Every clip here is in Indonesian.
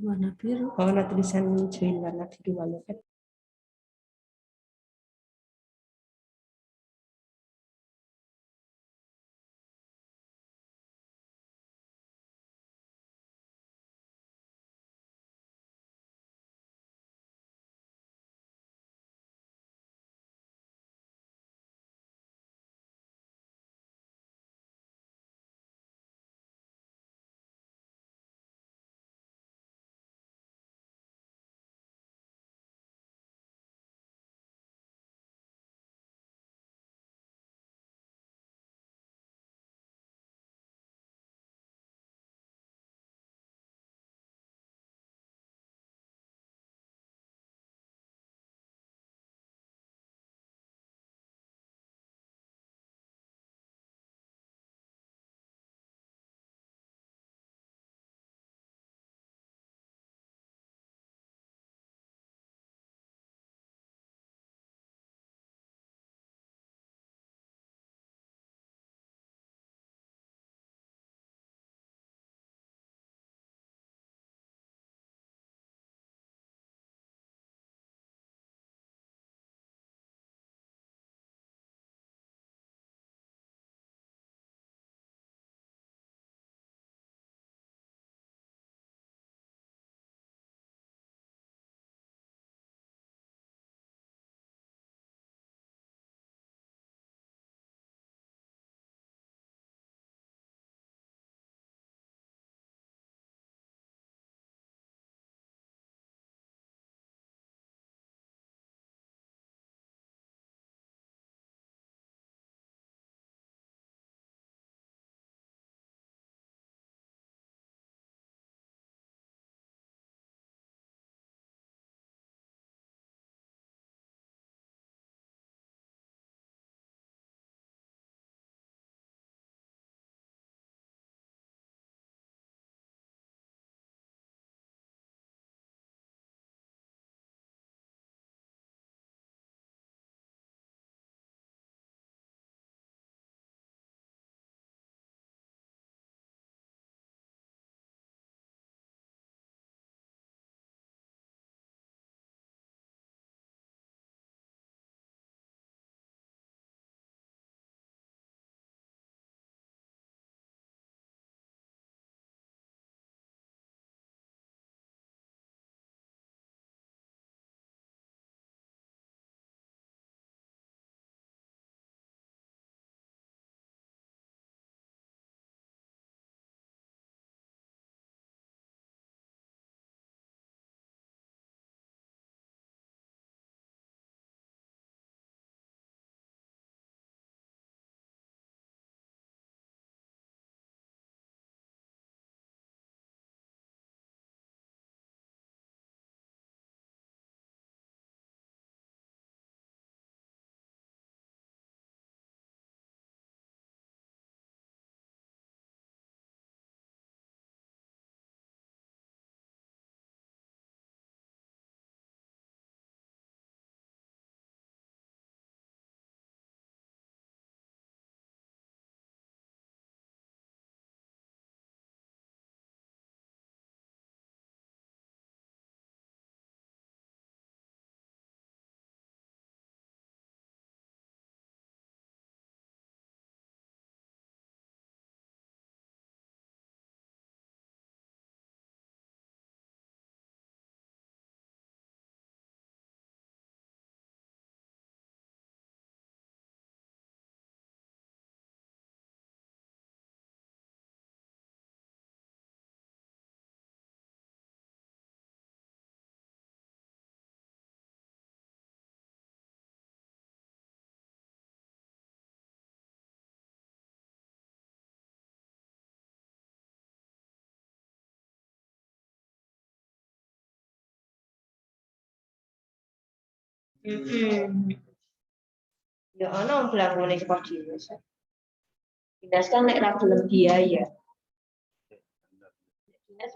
Warna biru. Kalau ada tulisan join warna biru warna Mm-mm. Ya ana belangkone saka dinas. Dinas kan nek ra gelem biaya. Dinas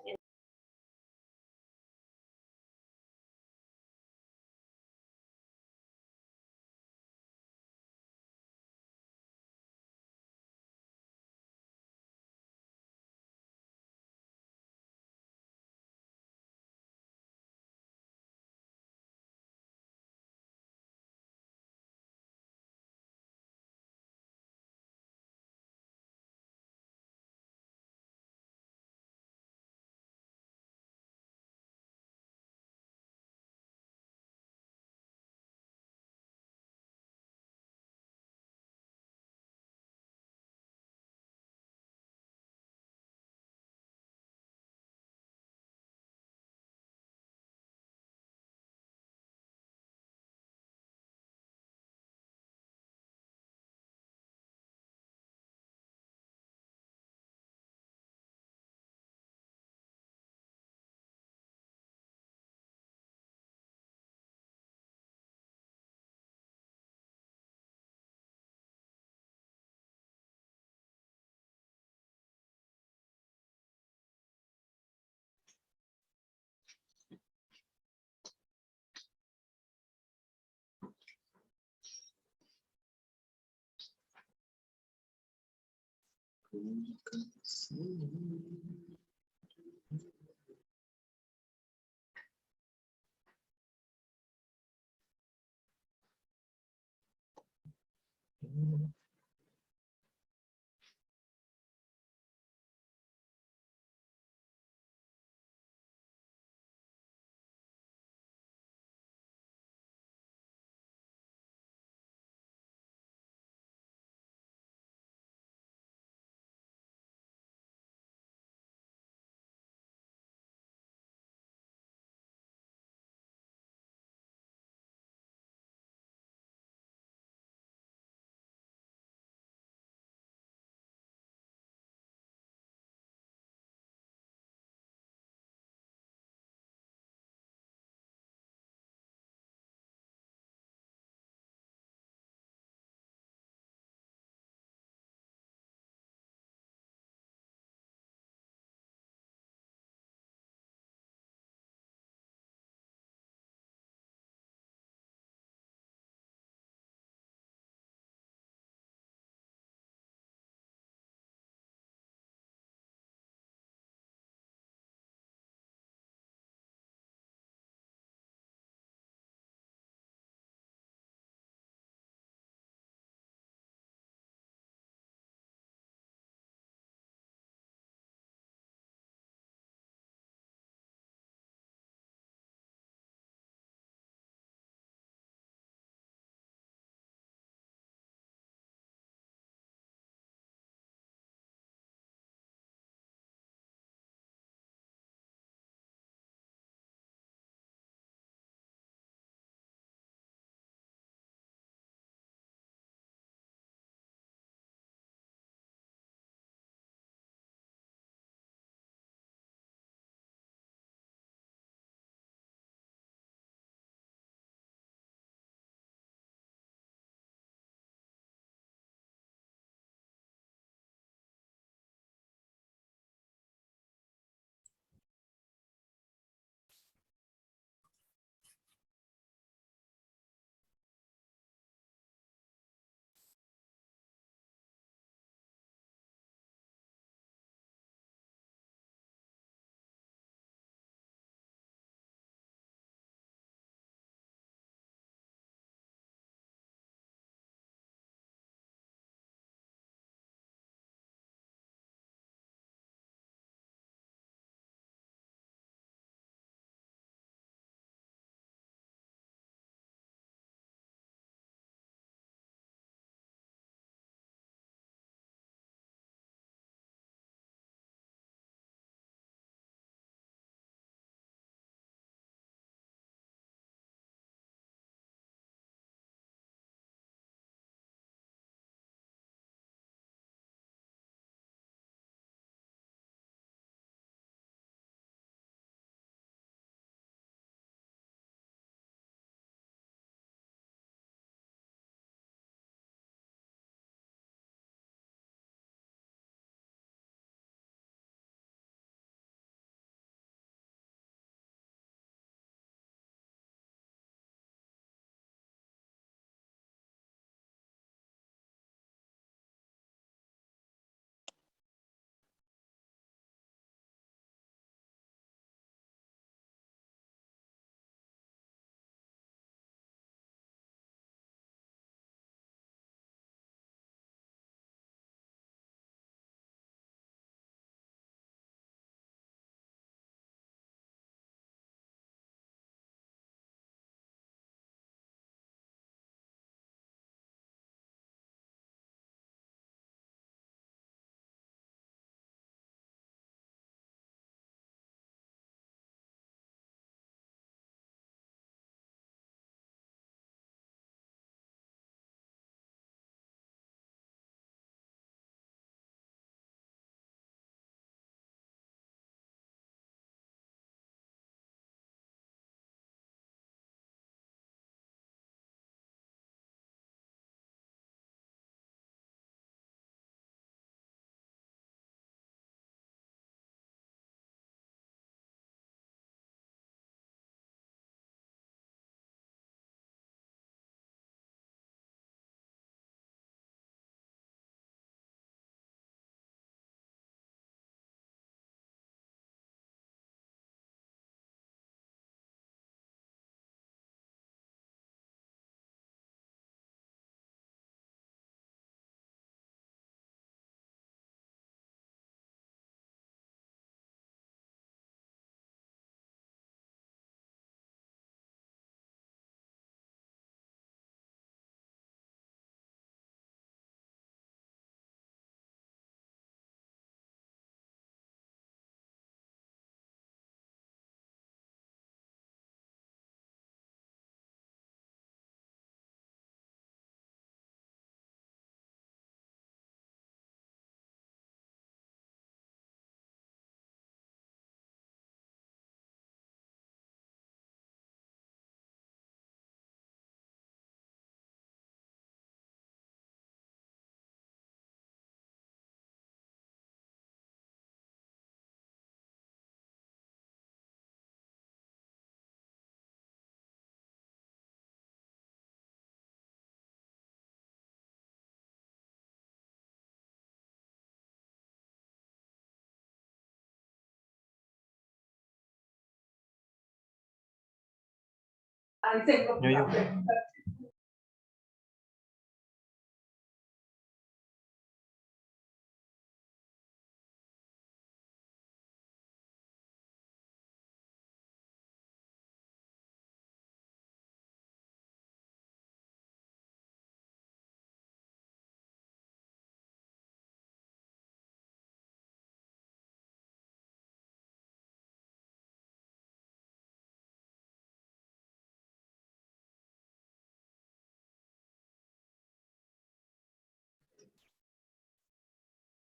Yo, yo.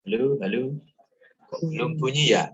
Halo, halo. Kok belum bunyi ya?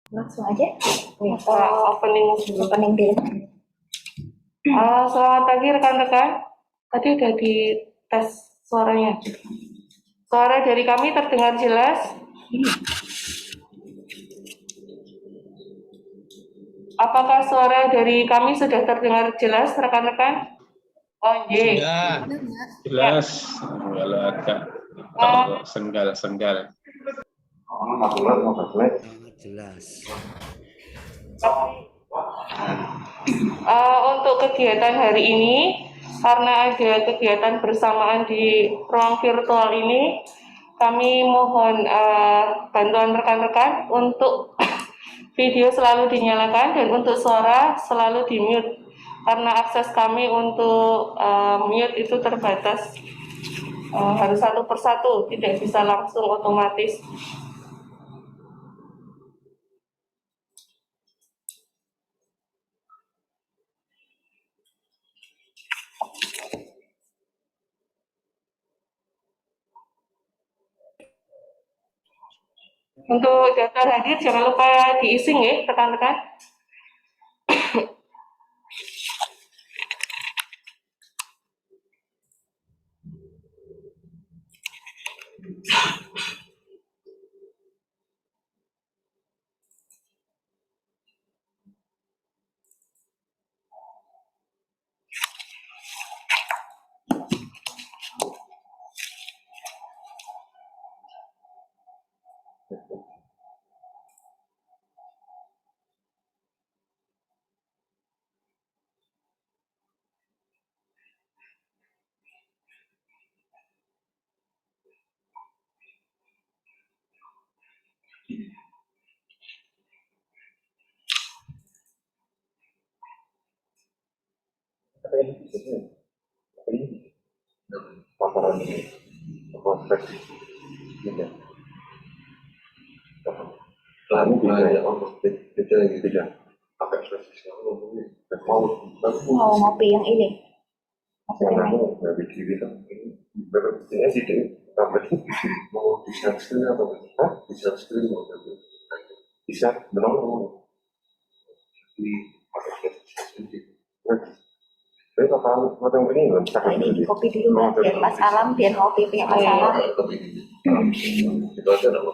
Langsung aja. Buka opening dulu. Opening dulu. Selamat pagi rekan-rekan. Tadi udah di tes suaranya. Suara dari kami terdengar jelas. Apakah suara dari kami sudah terdengar jelas rekan-rekan? Oh iya. Ya, jelas. Kalau agak tersengal-sengal. Jelas. Untuk kegiatan hari ini, karena ada kegiatan bersamaan di ruang virtual ini, kami mohon bantuan rekan-rekan untuk video selalu dinyalakan dan untuk suara selalu di mute karena akses kami untuk mute itu terbatas, harus satu persatu, tidak bisa langsung otomatis. Untuk daftar hadir jangan lupa diisi ya rekan-rekan. paparan proses tidak lalu beda yang tidak pakai proses mau Mau ngopi yang ini. yang aku nggak bisa gitu ini berarti sih tambah mau bisa skill atau bisa skill mau bisa belum di pakai proses tapi kalau matang begini nggak bisa Ini kopi dulu lah, biar Mas Alam, biar ngopi punya Mas Alam. itu aja nama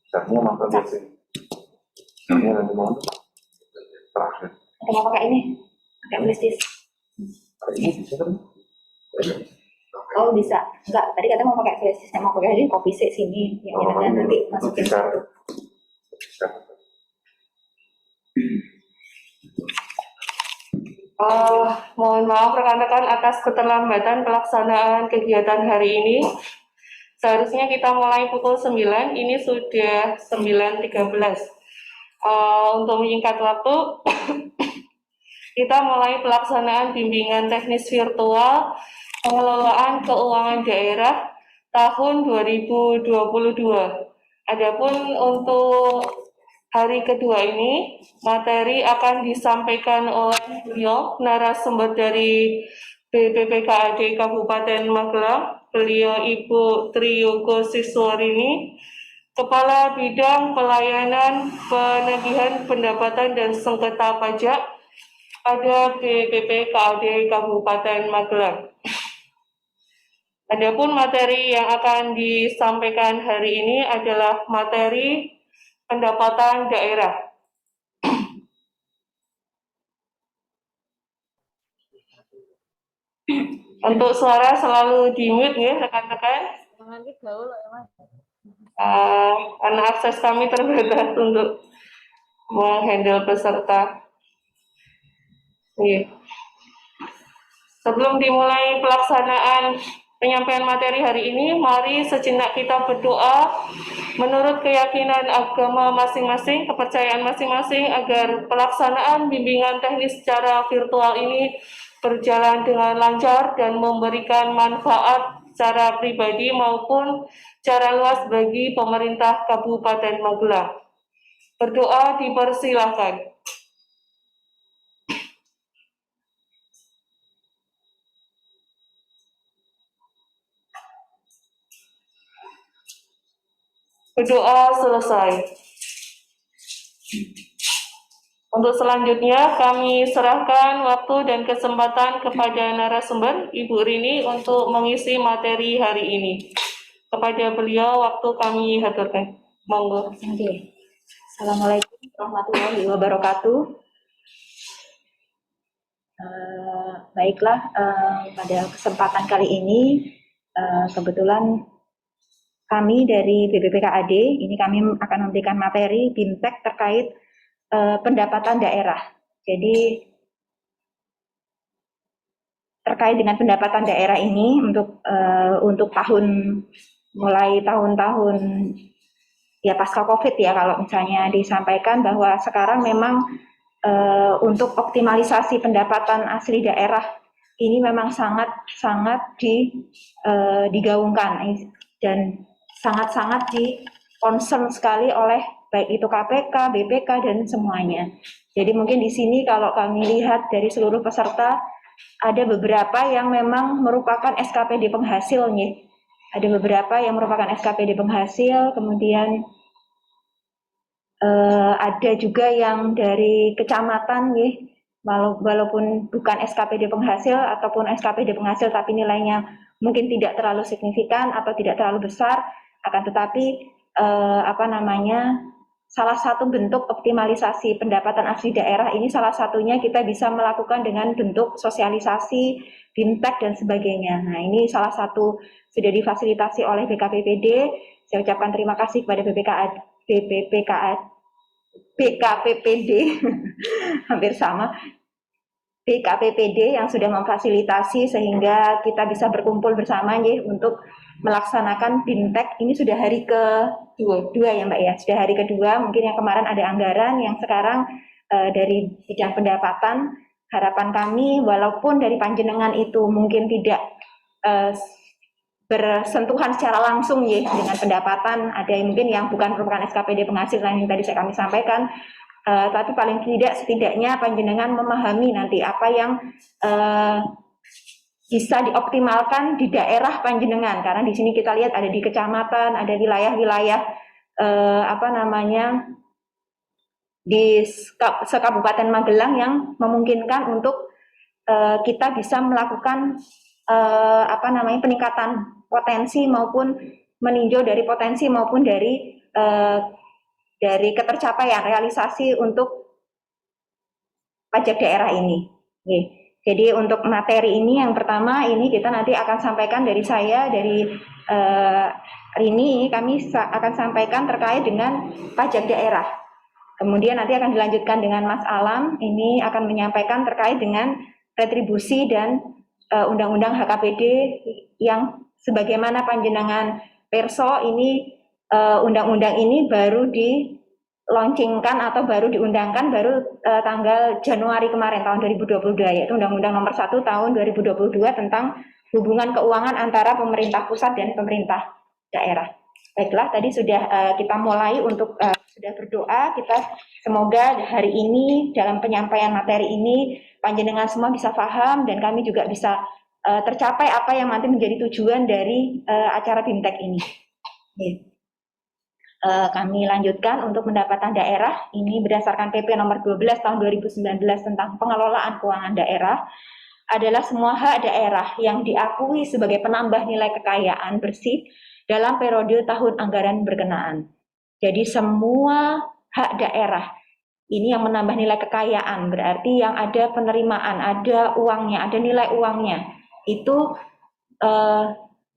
caranya makan biasa caranya nanti mau terakhir Kita mau pakai ini, pakai prestis. ini bisa kan Oh bisa, enggak. Tadi katanya mau pakai prestis, mau pakai ini kopi sini. Ya, nanti masukin. bisa Mohon maaf rekan-rekan atas keterlambatan pelaksanaan kegiatan hari ini. Seharusnya kita mulai pukul 9, ini sudah 9.13. Untuk menyingkat waktu, kita mulai pelaksanaan bimbingan teknis virtual pengelolaan keuangan daerah tahun 2022. Adapun untuk hari kedua ini, materi akan disampaikan oleh beliau, narasumber dari BPPKAD Kabupaten Magelang, beliau Ibu Triyogo Siswarini, Kepala Bidang Pelayanan Penagihan Pendapatan dan Sengketa Pajak pada BPPKAD Kabupaten Magelang. Adapun materi yang akan disampaikan hari ini adalah materi pendapatan daerah. Untuk suara selalu di mute ya rekan-rekan. Karena akses kami terbatas untuk menghandle peserta. Sebelum dimulai pelaksanaan penyampaian materi hari ini, mari sejenak kita berdoa menurut keyakinan agama masing-masing, kepercayaan masing-masing agar pelaksanaan bimbingan teknis secara virtual ini berjalan dengan lancar dan memberikan manfaat secara pribadi maupun secara luas bagi pemerintah Kabupaten Magelang. Berdoa dipersilakan. Berdoa selesai. Untuk selanjutnya kami serahkan waktu dan kesempatan kepada narasumber Ibu Rini untuk mengisi materi hari ini. Kepada beliau waktu kami haturkan. Monggo. Oke. Assalamualaikum warahmatullahi wabarakatuh. Baiklah, pada kesempatan kali ini kebetulan kami dari BPPKAD ini kami akan memberikan materi BIMTEK terkait pendapatan daerah. Jadi terkait dengan pendapatan daerah ini untuk mulai tahun-tahun ya pasca COVID ya, kalau misalnya disampaikan bahwa sekarang memang untuk optimalisasi pendapatan asli daerah ini memang sangat digaungkan dan sangat di concern sekali oleh baik itu KPK, BPK dan semuanya. Jadi mungkin di sini kalau kami lihat dari seluruh peserta ada beberapa yang memang merupakan SKPD penghasil nih. Ada beberapa yang merupakan SKPD penghasil, kemudian ada juga yang dari kecamatan nih, walaupun bukan SKPD penghasil ataupun SKPD penghasil tapi nilainya mungkin tidak terlalu signifikan atau tidak terlalu besar, akan tetapi salah satu bentuk optimalisasi pendapatan asli daerah ini salah satunya kita bisa melakukan dengan bentuk sosialisasi, BIMTEK dan sebagainya. Nah, ini salah satu sudah difasilitasi oleh BKPPD. Saya ucapkan terima kasih kepada BKPPD hampir sama, BKPPD yang sudah memfasilitasi sehingga kita bisa berkumpul bersama ya untuk melaksanakan BIMTEK. Ini sudah hari kedua ya Mbak ya, sudah hari kedua. Mungkin yang kemarin ada anggaran, yang sekarang dari bidang pendapatan. Harapan kami walaupun dari panjenengan itu mungkin tidak bersentuhan secara langsung ya dengan pendapatan, ada yang mungkin yang bukan merupakan SKPD penghasil yang tadi kami sampaikan, tapi paling tidak setidaknya panjenengan memahami nanti apa yang bisa dioptimalkan di daerah panjenengan, karena di sini kita lihat ada di kecamatan, ada wilayah-wilayah di sekabupaten Magelang yang memungkinkan untuk kita bisa melakukan peningkatan potensi maupun meninjau dari potensi maupun dari ketercapaian realisasi untuk pajak daerah ini. Oke. Jadi untuk materi ini yang pertama ini kita nanti akan sampaikan dari saya, dari Rini, kami akan sampaikan terkait dengan pajak daerah. Kemudian nanti akan dilanjutkan dengan Mas Alam, ini akan menyampaikan terkait dengan retribusi dan Undang-Undang HKPD yang sebagaimana panjenengan perso ini, undang-undang ini baru di-launchingkan atau baru diundangkan baru tanggal Januari kemarin tahun 2022, yaitu Undang-Undang Nomor 1 Tahun 2022 tentang hubungan keuangan antara pemerintah pusat dan pemerintah daerah. Baiklah, tadi sudah kita mulai untuk sudah berdoa, kita semoga hari ini dalam penyampaian materi ini panjenengan semua bisa paham dan kami juga bisa tercapai apa yang nanti menjadi tujuan dari acara BIMTEK ini. Kami lanjutkan untuk pendapatan daerah, ini berdasarkan PP nomor 12 tahun 2019 tentang pengelolaan keuangan daerah, adalah semua hak daerah yang diakui sebagai penambah nilai kekayaan bersih dalam periode tahun anggaran berkenaan. Jadi semua hak daerah ini yang menambah nilai kekayaan, berarti yang ada penerimaan, ada uangnya, ada nilai uangnya, itu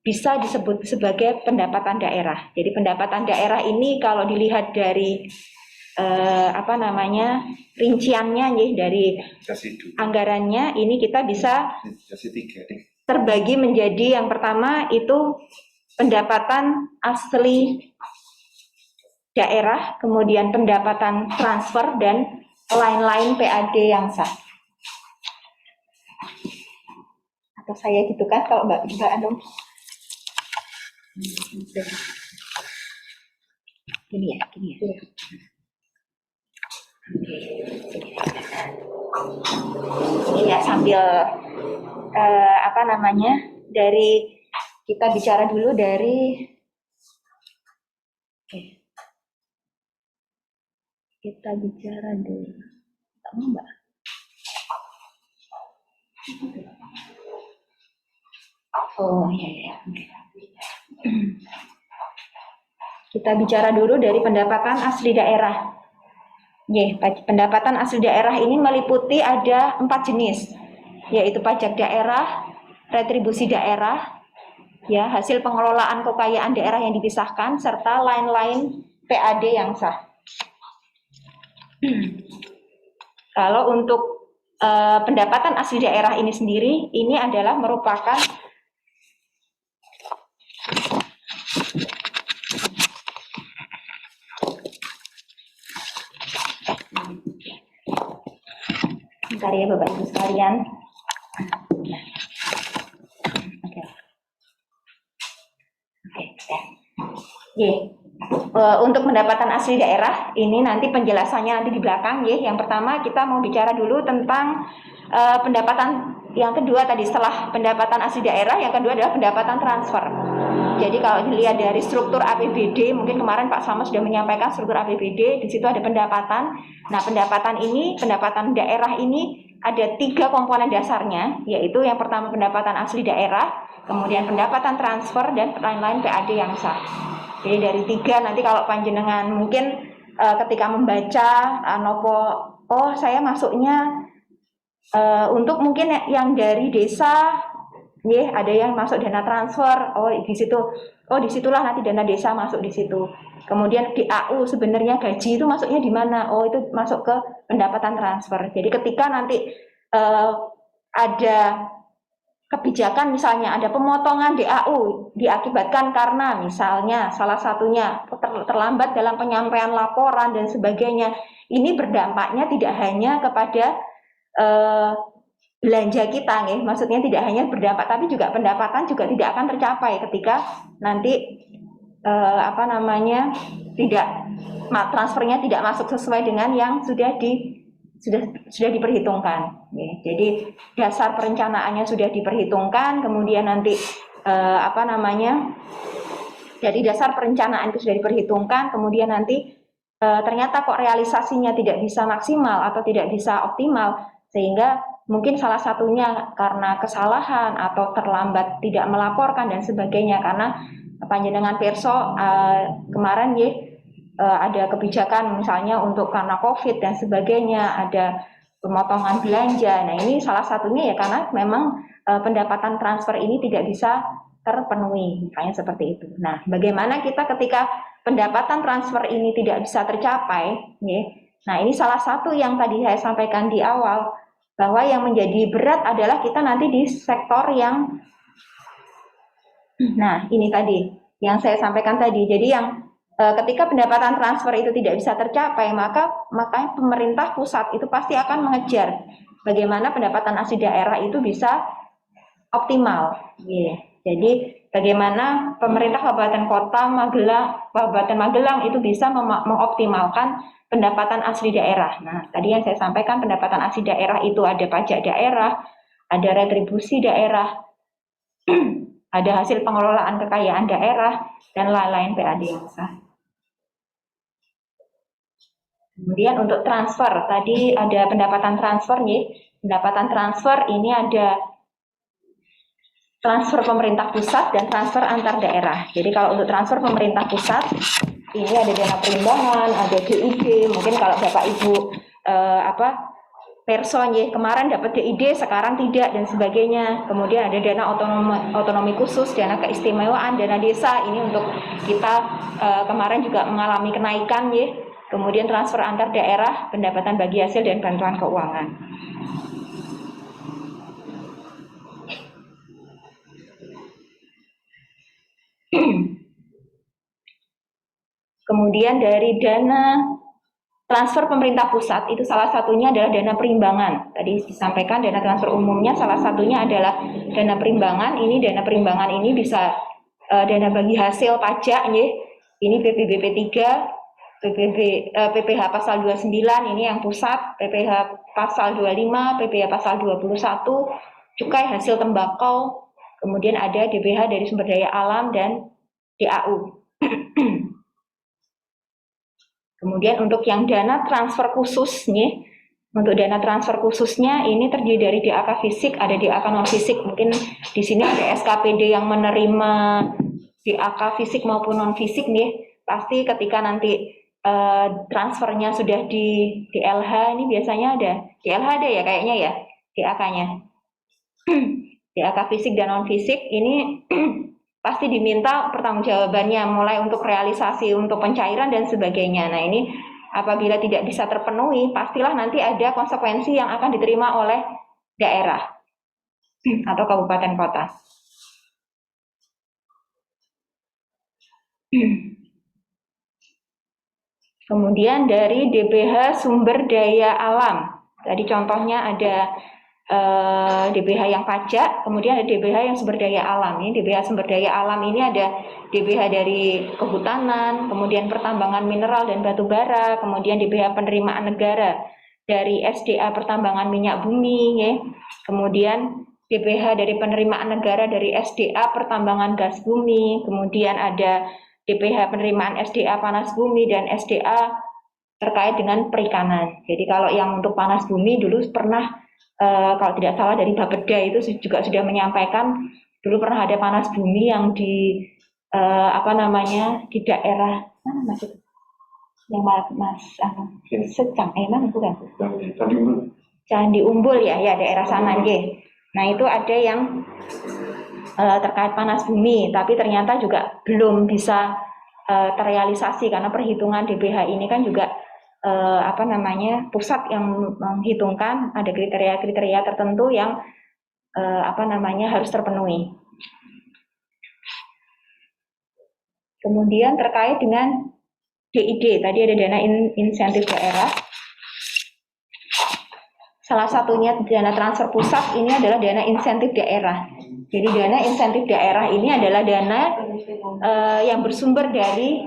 bisa disebut sebagai pendapatan daerah. Jadi pendapatan daerah ini kalau dilihat dari rinciannya nih, dari anggarannya ini kita bisa terbagi menjadi yang pertama itu pendapatan asli daerah, kemudian pendapatan transfer dan lain-lain PAD yang sah. Atau saya gitu kan kalau Mbak Anum? Gini ya. Ini ya sambil dari kita bicara dulu dari Kita bicara dulu. Tak mau, Mbak? Oh iya. Kita bicara dulu dari pendapatan asli daerah. Pendapatan asli daerah ini meliputi ada 4 jenis, yaitu pajak daerah, retribusi daerah, ya, hasil pengelolaan kekayaan daerah yang dipisahkan, serta lain-lain PAD yang sah. Kalau untuk pendapatan asli daerah ini sendiri, ini adalah merupakan bentar ya Bapak Ibu sekalian. Untuk pendapatan asli daerah ini nanti penjelasannya nanti di belakang ya. Yang pertama kita mau bicara dulu tentang pendapatan yang kedua tadi setelah pendapatan asli daerah, yang kedua adalah pendapatan transfer. Jadi kalau dilihat dari struktur APBD, mungkin kemarin Pak Sama sudah menyampaikan struktur APBD, di situ ada pendapatan. Nah, pendapatan daerah ini ada 3 komponen dasarnya, yaitu yang pertama pendapatan asli daerah, kemudian pendapatan transfer, dan lain-lain PAD yang sah. Jadi dari 3 nanti kalau panjenengan mungkin ketika membaca saya masuknya untuk mungkin yang dari desa, ada yang masuk dana transfer, disitulah nanti dana desa masuk di situ. Kemudian DAU sebenarnya gaji itu masuknya di mana? Itu masuk ke pendapatan transfer. Jadi ketika nanti ada kebijakan, misalnya ada pemotongan DAU diakibatkan karena misalnya salah satunya terlambat dalam penyampaian laporan dan sebagainya, ini berdampaknya tidak hanya kepada belanja kita, maksudnya tidak hanya berdampak, tapi juga pendapatan juga tidak akan tercapai ketika nanti transfernya tidak masuk sesuai dengan yang sudah diperhitungkan. Jadi dasar perencanaannya sudah diperhitungkan, kemudian nanti dari dasar perencanaan itu sudah diperhitungkan, kemudian nanti ternyata kok realisasinya tidak bisa maksimal atau tidak bisa optimal, sehingga mungkin salah satunya karena kesalahan atau terlambat tidak melaporkan dan sebagainya, karena panjenengan pirsa kemarin ada kebijakan misalnya untuk karena COVID dan sebagainya, ada pemotongan belanja. Nah, ini salah satunya ya karena memang pendapatan transfer ini tidak bisa terpenuhi, misalnya seperti itu. Nah, bagaimana kita ketika pendapatan transfer ini tidak bisa tercapai, nah ini salah satu yang tadi saya sampaikan di awal, bahwa yang menjadi berat adalah kita nanti di sektor yang, nah ini tadi yang saya sampaikan tadi. Jadi yang ketika pendapatan transfer itu tidak bisa tercapai, makanya pemerintah pusat itu pasti akan mengejar bagaimana pendapatan asli daerah itu bisa optimal. Jadi bagaimana pemerintah Kabupaten Magelang itu bisa mengoptimalkan pendapatan asli daerah. Nah, tadi yang saya sampaikan pendapatan asli daerah itu ada pajak daerah, ada retribusi daerah, ada hasil pengelolaan kekayaan daerah, dan lain-lain PAD yang sah. Kemudian untuk transfer, tadi ada pendapatan transfer, pendapatan transfer ini ada transfer pemerintah pusat dan transfer antar daerah. Jadi kalau untuk transfer pemerintah pusat, ini ada dana perimbangan, ada DID, mungkin kalau Bapak Ibu perso kemarin dapat DID, sekarang tidak dan sebagainya. Kemudian ada dana otonomi khusus, dana keistimewaan, dana desa, ini untuk kita kemarin juga mengalami kenaikan Kemudian transfer antar daerah, pendapatan bagi hasil dan bantuan keuangan. Kemudian dari dana transfer pemerintah pusat itu salah satunya adalah dana perimbangan. Tadi disampaikan dana transfer umumnya salah satunya adalah dana perimbangan. Ini dana perimbangan ini bisa dana bagi hasil pajak, ini PPBP 3, PPH pasal 29 ini yang pusat, PPH pasal 25, PPH pasal 21, cukai hasil tembakau, kemudian ada DBH dari sumber daya alam dan DAU. Kemudian untuk yang dana transfer khususnya, untuk dana transfer khususnya ini terdiri dari DAK fisik, ada DAK non fisik. Mungkin di sini ada SKPD yang menerima DAK fisik maupun non fisik nih. Pasti ketika nanti transfernya sudah di DLH, ini biasanya ada DLH ada ya kayaknya ya DAK-nya. DAK fisik dan non fisik ini pasti diminta pertanggungjawabannya mulai untuk realisasi untuk pencairan dan sebagainya. Nah ini apabila tidak bisa terpenuhi, pastilah nanti ada konsekuensi yang akan diterima oleh daerah atau kabupaten kota. Kemudian dari DBH sumber daya alam, tadi contohnya ada DBH yang pajak, kemudian ada DBH yang sumber daya alam. Ini DBH sumber daya alam ini ada DBH dari kehutanan, kemudian pertambangan mineral dan batu bara, kemudian DBH penerimaan negara dari SDA pertambangan minyak bumi, ya. Kemudian DBH dari penerimaan negara dari SDA pertambangan gas bumi, kemudian ada DBH penerimaan SDA panas bumi dan SDA terkait dengan perikanan. Jadi kalau yang untuk panas bumi dulu pernah kalau tidak salah dari Bapeda itu juga sudah menyampaikan dulu pernah ada panas bumi yang di di daerah mana mas itu yang Secang emang bukan Candi Umbul ya daerah sana nggih. Nah itu ada yang terkait panas bumi tapi ternyata juga belum bisa terrealisasi karena perhitungan DBH ini kan juga pusat yang menghitungkan ada kriteria-kriteria tertentu yang harus terpenuhi. Kemudian terkait dengan DID, tadi ada dana insentif daerah. Salah satunya dana transfer pusat ini adalah dana insentif daerah. Jadi dana insentif daerah ini adalah dana yang bersumber dari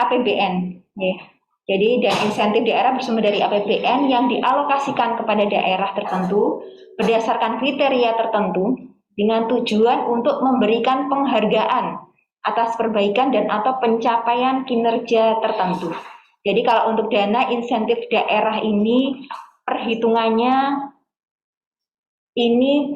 APBN. Yeah. Jadi dana insentif daerah bersumber dari APBN yang dialokasikan kepada daerah tertentu berdasarkan kriteria tertentu dengan tujuan untuk memberikan penghargaan atas perbaikan dan atau pencapaian kinerja tertentu. Jadi kalau untuk dana insentif daerah ini perhitungannya ini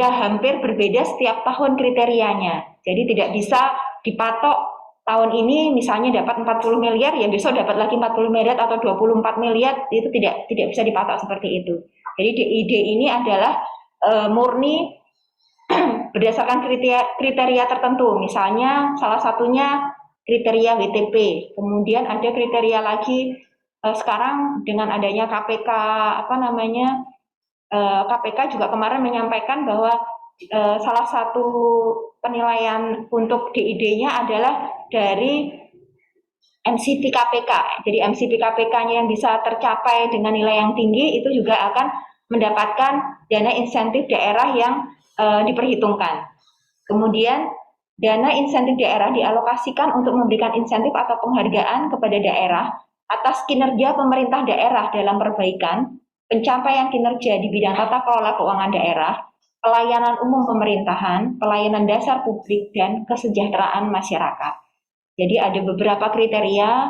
hampir berbeda setiap tahun kriterianya. Jadi tidak bisa dipatok tahun ini misalnya dapat 40 miliar, ya besok dapat lagi 40 miliar atau 24 miliar, itu tidak bisa dipatok seperti itu. Jadi DID ini adalah murni berdasarkan kriteria tertentu, misalnya salah satunya kriteria WTP, kemudian ada kriteria lagi sekarang dengan adanya KPK, KPK juga kemarin menyampaikan bahwa salah satu penilaian untuk DID-nya adalah dari MCP KPK. Jadi MCP KPK-nya yang bisa tercapai dengan nilai yang tinggi itu juga akan mendapatkan dana insentif daerah yang diperhitungkan. Kemudian dana insentif daerah dialokasikan untuk memberikan insentif atau penghargaan kepada daerah atas kinerja pemerintah daerah dalam perbaikan, pencapaian kinerja di bidang tata kelola keuangan daerah, pelayanan umum pemerintahan, pelayanan dasar publik, dan kesejahteraan masyarakat. Jadi ada beberapa kriteria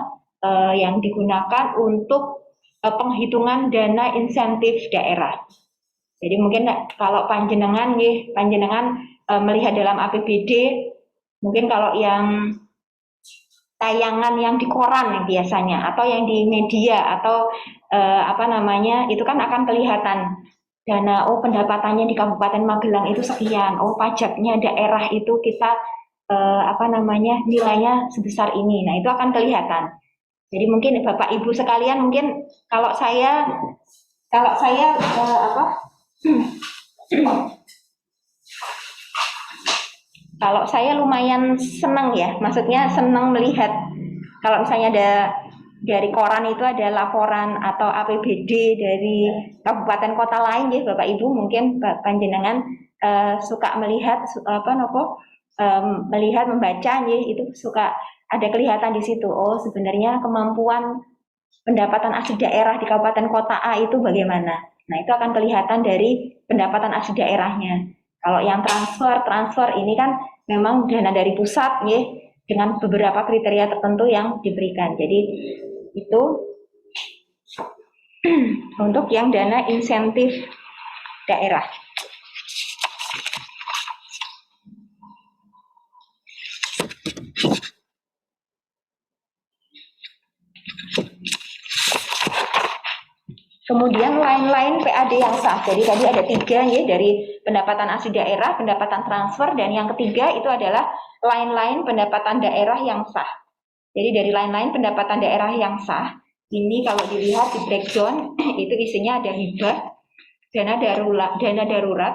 yang digunakan untuk penghitungan dana insentif daerah. Jadi mungkin kalau panjenengan melihat dalam APBD, mungkin kalau yang tayangan yang di koran biasanya atau yang di media atau itu kan akan kelihatan dana pendapatannya di Kabupaten Magelang itu sekian, pajaknya daerah itu kita nilainya sebesar ini. Nah, itu akan kelihatan. Jadi mungkin Bapak Ibu sekalian, mungkin kalau saya kalau saya lumayan senang ya, maksudnya senang melihat kalau misalnya ada dari koran itu ada laporan atau APBD dari kabupaten kota lain ya Bapak Ibu, mungkin panjenengan suka melihat melihat membaca ya, itu suka ada kelihatan di situ. Oh, sebenarnya kemampuan pendapatan asli daerah di kabupaten kota A itu bagaimana. Nah, itu akan kelihatan dari pendapatan asli daerahnya. Kalau yang transfer ini kan memang dana dari pusat ya, dengan beberapa kriteria tertentu yang diberikan. Jadi Itu untuk yang dana insentif daerah. Kemudian lain-lain PAD yang sah. Jadi tadi ada 3 ya, dari pendapatan asli daerah, pendapatan transfer, dan yang ketiga itu adalah lain-lain pendapatan daerah yang sah. Jadi dari lain-lain pendapatan daerah yang sah, ini kalau dilihat di breakdown itu isinya ada hibah, dana darurat,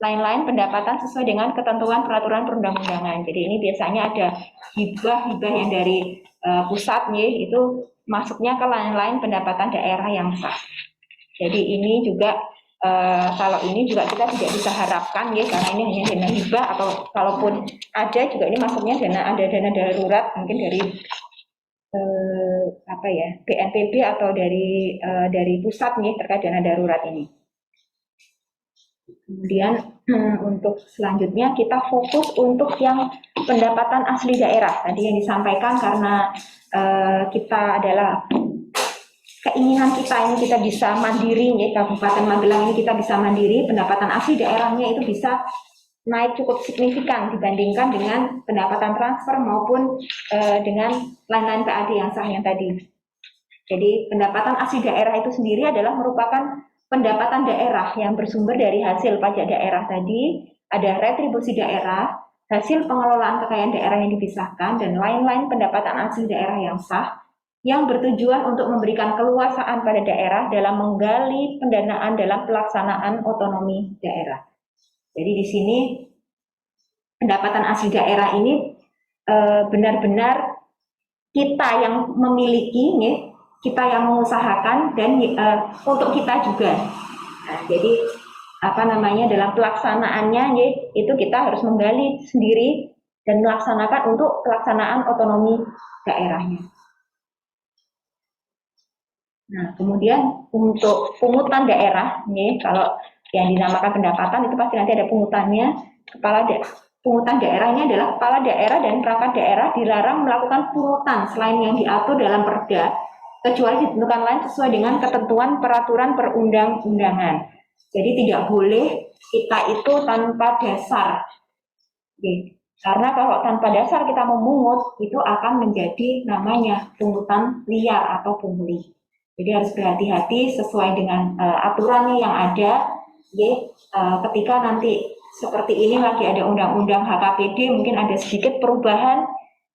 lain-lain pendapatan sesuai dengan ketentuan peraturan perundang-undangan. Jadi ini biasanya ada hibah yang dari pusat ya, itu masuknya ke lain-lain pendapatan daerah yang sah. Jadi ini juga kalau ini juga kita tidak bisa harapkan ya, karena ini hanya dana hibah, atau kalaupun ada juga ini masuknya dana darurat mungkin dari BNPB atau dari pusat nih terkait dana darurat ini. Kemudian untuk selanjutnya kita fokus untuk yang pendapatan asli daerah. Tadi yang disampaikan karena kita adalah keinginan kita ini kita bisa mandiri, ya, Kabupaten Magelang ini kita bisa mandiri, pendapatan asli daerahnya itu bisa naik cukup signifikan dibandingkan dengan pendapatan transfer maupun dengan lain-lain PAD yang sah yang tadi. Jadi pendapatan asli daerah itu sendiri adalah merupakan pendapatan daerah yang bersumber dari hasil pajak daerah tadi, ada retribusi daerah, hasil pengelolaan kekayaan daerah yang dipisahkan, dan lain-lain pendapatan asli daerah yang sah, yang bertujuan untuk memberikan keluasaan pada daerah dalam menggali pendanaan dalam pelaksanaan otonomi daerah. Jadi di sini pendapatan asli daerah ini benar-benar kita yang memiliki, ya, kita yang mengusahakan, dan untuk kita juga. Nah, jadi dalam pelaksanaannya, ya, itu kita harus menggali sendiri dan melaksanakan untuk pelaksanaan otonomi daerahnya. Nah, kemudian untuk pungutan daerah, nih, kalau yang dinamakan pendapatan itu pasti nanti ada pungutannya. Pungutan daerahnya adalah kepala daerah dan perangkat daerah dilarang melakukan pungutan selain yang diatur dalam Perda, kecuali ditentukan lain sesuai dengan ketentuan peraturan perundang-undangan. Jadi tidak boleh kita itu tanpa dasar. Oke. Karena kalau tanpa dasar kita memungut, itu akan menjadi namanya pungutan liar atau pungli. Jadi harus berhati-hati sesuai dengan aturannya yang ada. Ketika nanti seperti ini lagi ada undang-undang HKPD, mungkin ada sedikit perubahan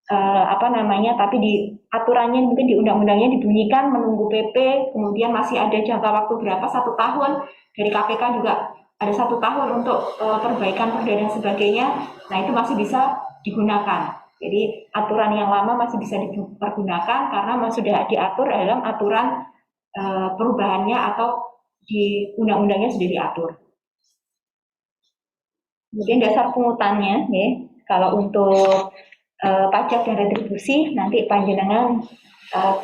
tapi di aturannya mungkin di undang-undangnya dibunyikan menunggu PP, kemudian masih ada jangka waktu berapa, 1 tahun, dari KPK juga ada 1 tahun untuk perbaikan Perda dan sebagainya. Nah, itu masih bisa digunakan. Jadi aturan yang lama masih bisa dipergunakan karena sudah diatur dalam aturan perubahannya atau di undang-undangnya sudah diatur. Kemudian dasar pungutannya, ya, kalau untuk pajak dan retribusi nanti panjenengan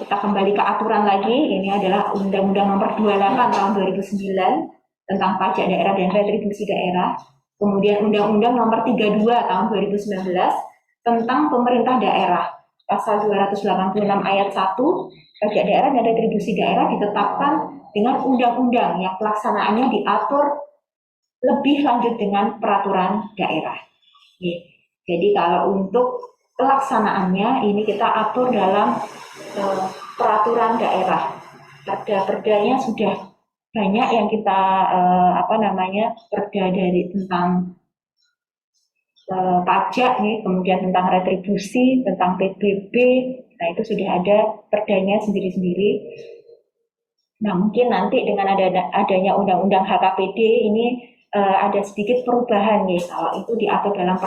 kita kembali ke aturan lagi. Ini adalah Undang-Undang Nomor 28 tahun 2009 tentang pajak daerah dan retribusi daerah. Kemudian Undang-Undang Nomor 32 tahun 2019 tentang pemerintah daerah. Pasal 286 ayat 1, pajak daerah dan retribusi daerah ditetapkan dengan undang-undang yang pelaksanaannya diatur lebih lanjut dengan peraturan daerah. Jadi kalau untuk pelaksanaannya ini kita atur dalam peraturan daerah. Perda-perdanya sudah banyak yang kita perda dari tentang pajak, nih, kemudian tentang retribusi, tentang PBB. Nah, itu sudah ada perdanya sendiri-sendiri. Nah, mungkin nanti dengan adanya undang-undang HKPD ini ada sedikit perubahan, ya. Kalau itu diatur dalam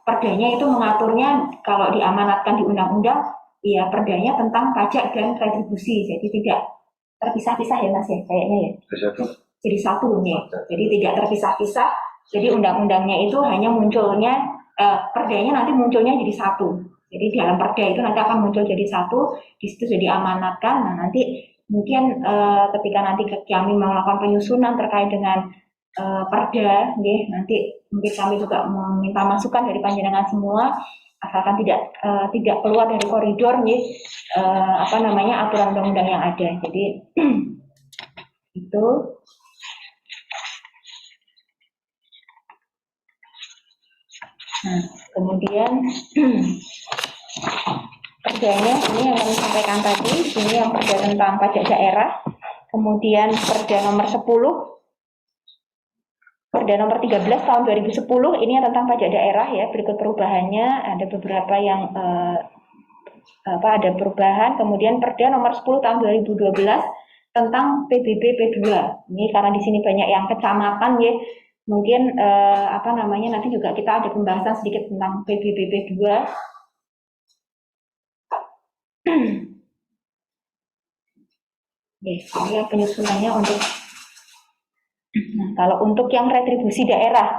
perdanya itu mengaturnya kalau diamanatkan di undang-undang, ya perdanya tentang pajak dan retribusi. Jadi tidak terpisah-pisah, ya Mas, ya, kayaknya ya. Jadi satu, ya. Jadi tidak terpisah-pisah. Jadi undang-undangnya itu hanya munculnya, perdanya nanti munculnya jadi satu. Jadi di dalam perda itu nanti akan muncul jadi satu, di situ sudah diamanatkan. Nah, nanti mungkin ketika nanti kami melakukan penyusunan terkait dengan perda, nanti mungkin kami juga meminta masukan dari panjenengan semua. asalkan tidak keluar dari koridor aturan undang-undang yang ada. Jadi itu. Nah, kemudian perdanya ini yang kami sampaikan tadi, ini yang perda tentang pajak daerah. Kemudian perda nomor 10, perda nomor 13 tahun 2010 ini yang tentang pajak daerah ya. Berikut perubahannya, ada beberapa yang ada perubahan. Kemudian perda nomor 10 tahun 2012 tentang PBB P2. Ini karena di sini banyak yang kecamatan ya. Mungkin nanti juga kita ada pembahasan sedikit tentang PBB P2. Ini penyusunannya kalau untuk yang retribusi daerah,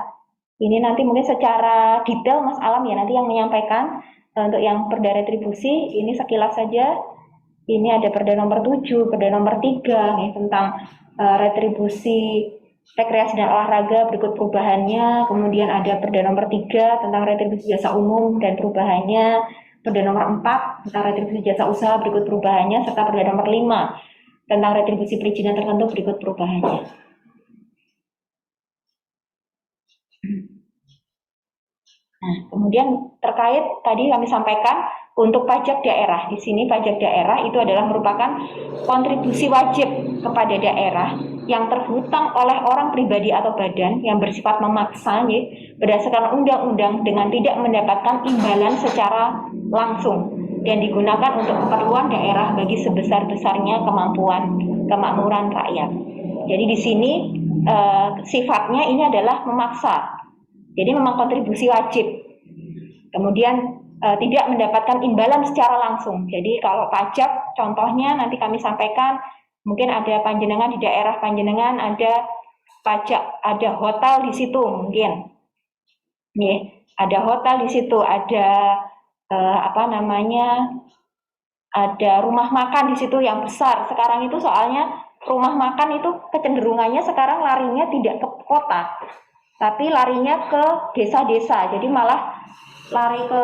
ini nanti mungkin secara detail Mas Alam ya nanti yang menyampaikan. Untuk yang perda retribusi ini sekilas saja. Ini ada perda nomor 7, perda nomor 3 nih, tentang retribusi rekreasi dan olahraga, berikut perubahannya. Kemudian ada perda nomor 3 tentang retribusi jasa umum dan perubahannya. Perda nomor 4 tentang retribusi jasa usaha, berikut perubahannya, serta perda nomor 5 tentang retribusi perizinan tertentu, berikut perubahannya. Nah, kemudian terkait tadi kami sampaikan untuk pajak daerah. Di sini pajak daerah itu adalah merupakan kontribusi wajib kepada daerah yang terhutang oleh orang pribadi atau badan yang bersifat memaksa berdasarkan undang-undang dengan tidak mendapatkan imbalan secara langsung dan digunakan untuk keperluan daerah bagi sebesar-besarnya kemakmuran rakyat. Jadi di sini sifatnya ini adalah memaksa. Jadi memang kontribusi wajib. Kemudian tidak mendapatkan imbalan secara langsung. Jadi kalau pajak, contohnya nanti kami sampaikan, mungkin ada panjenengan di daerah panjenengan ada pajak, ada hotel di situ mungkin. Ada hotel di situ, ada ada rumah makan di situ yang besar. Sekarang itu soalnya rumah makan itu kecenderungannya sekarang larinya tidak ke kota, tapi larinya ke desa-desa. Jadi malah lari ke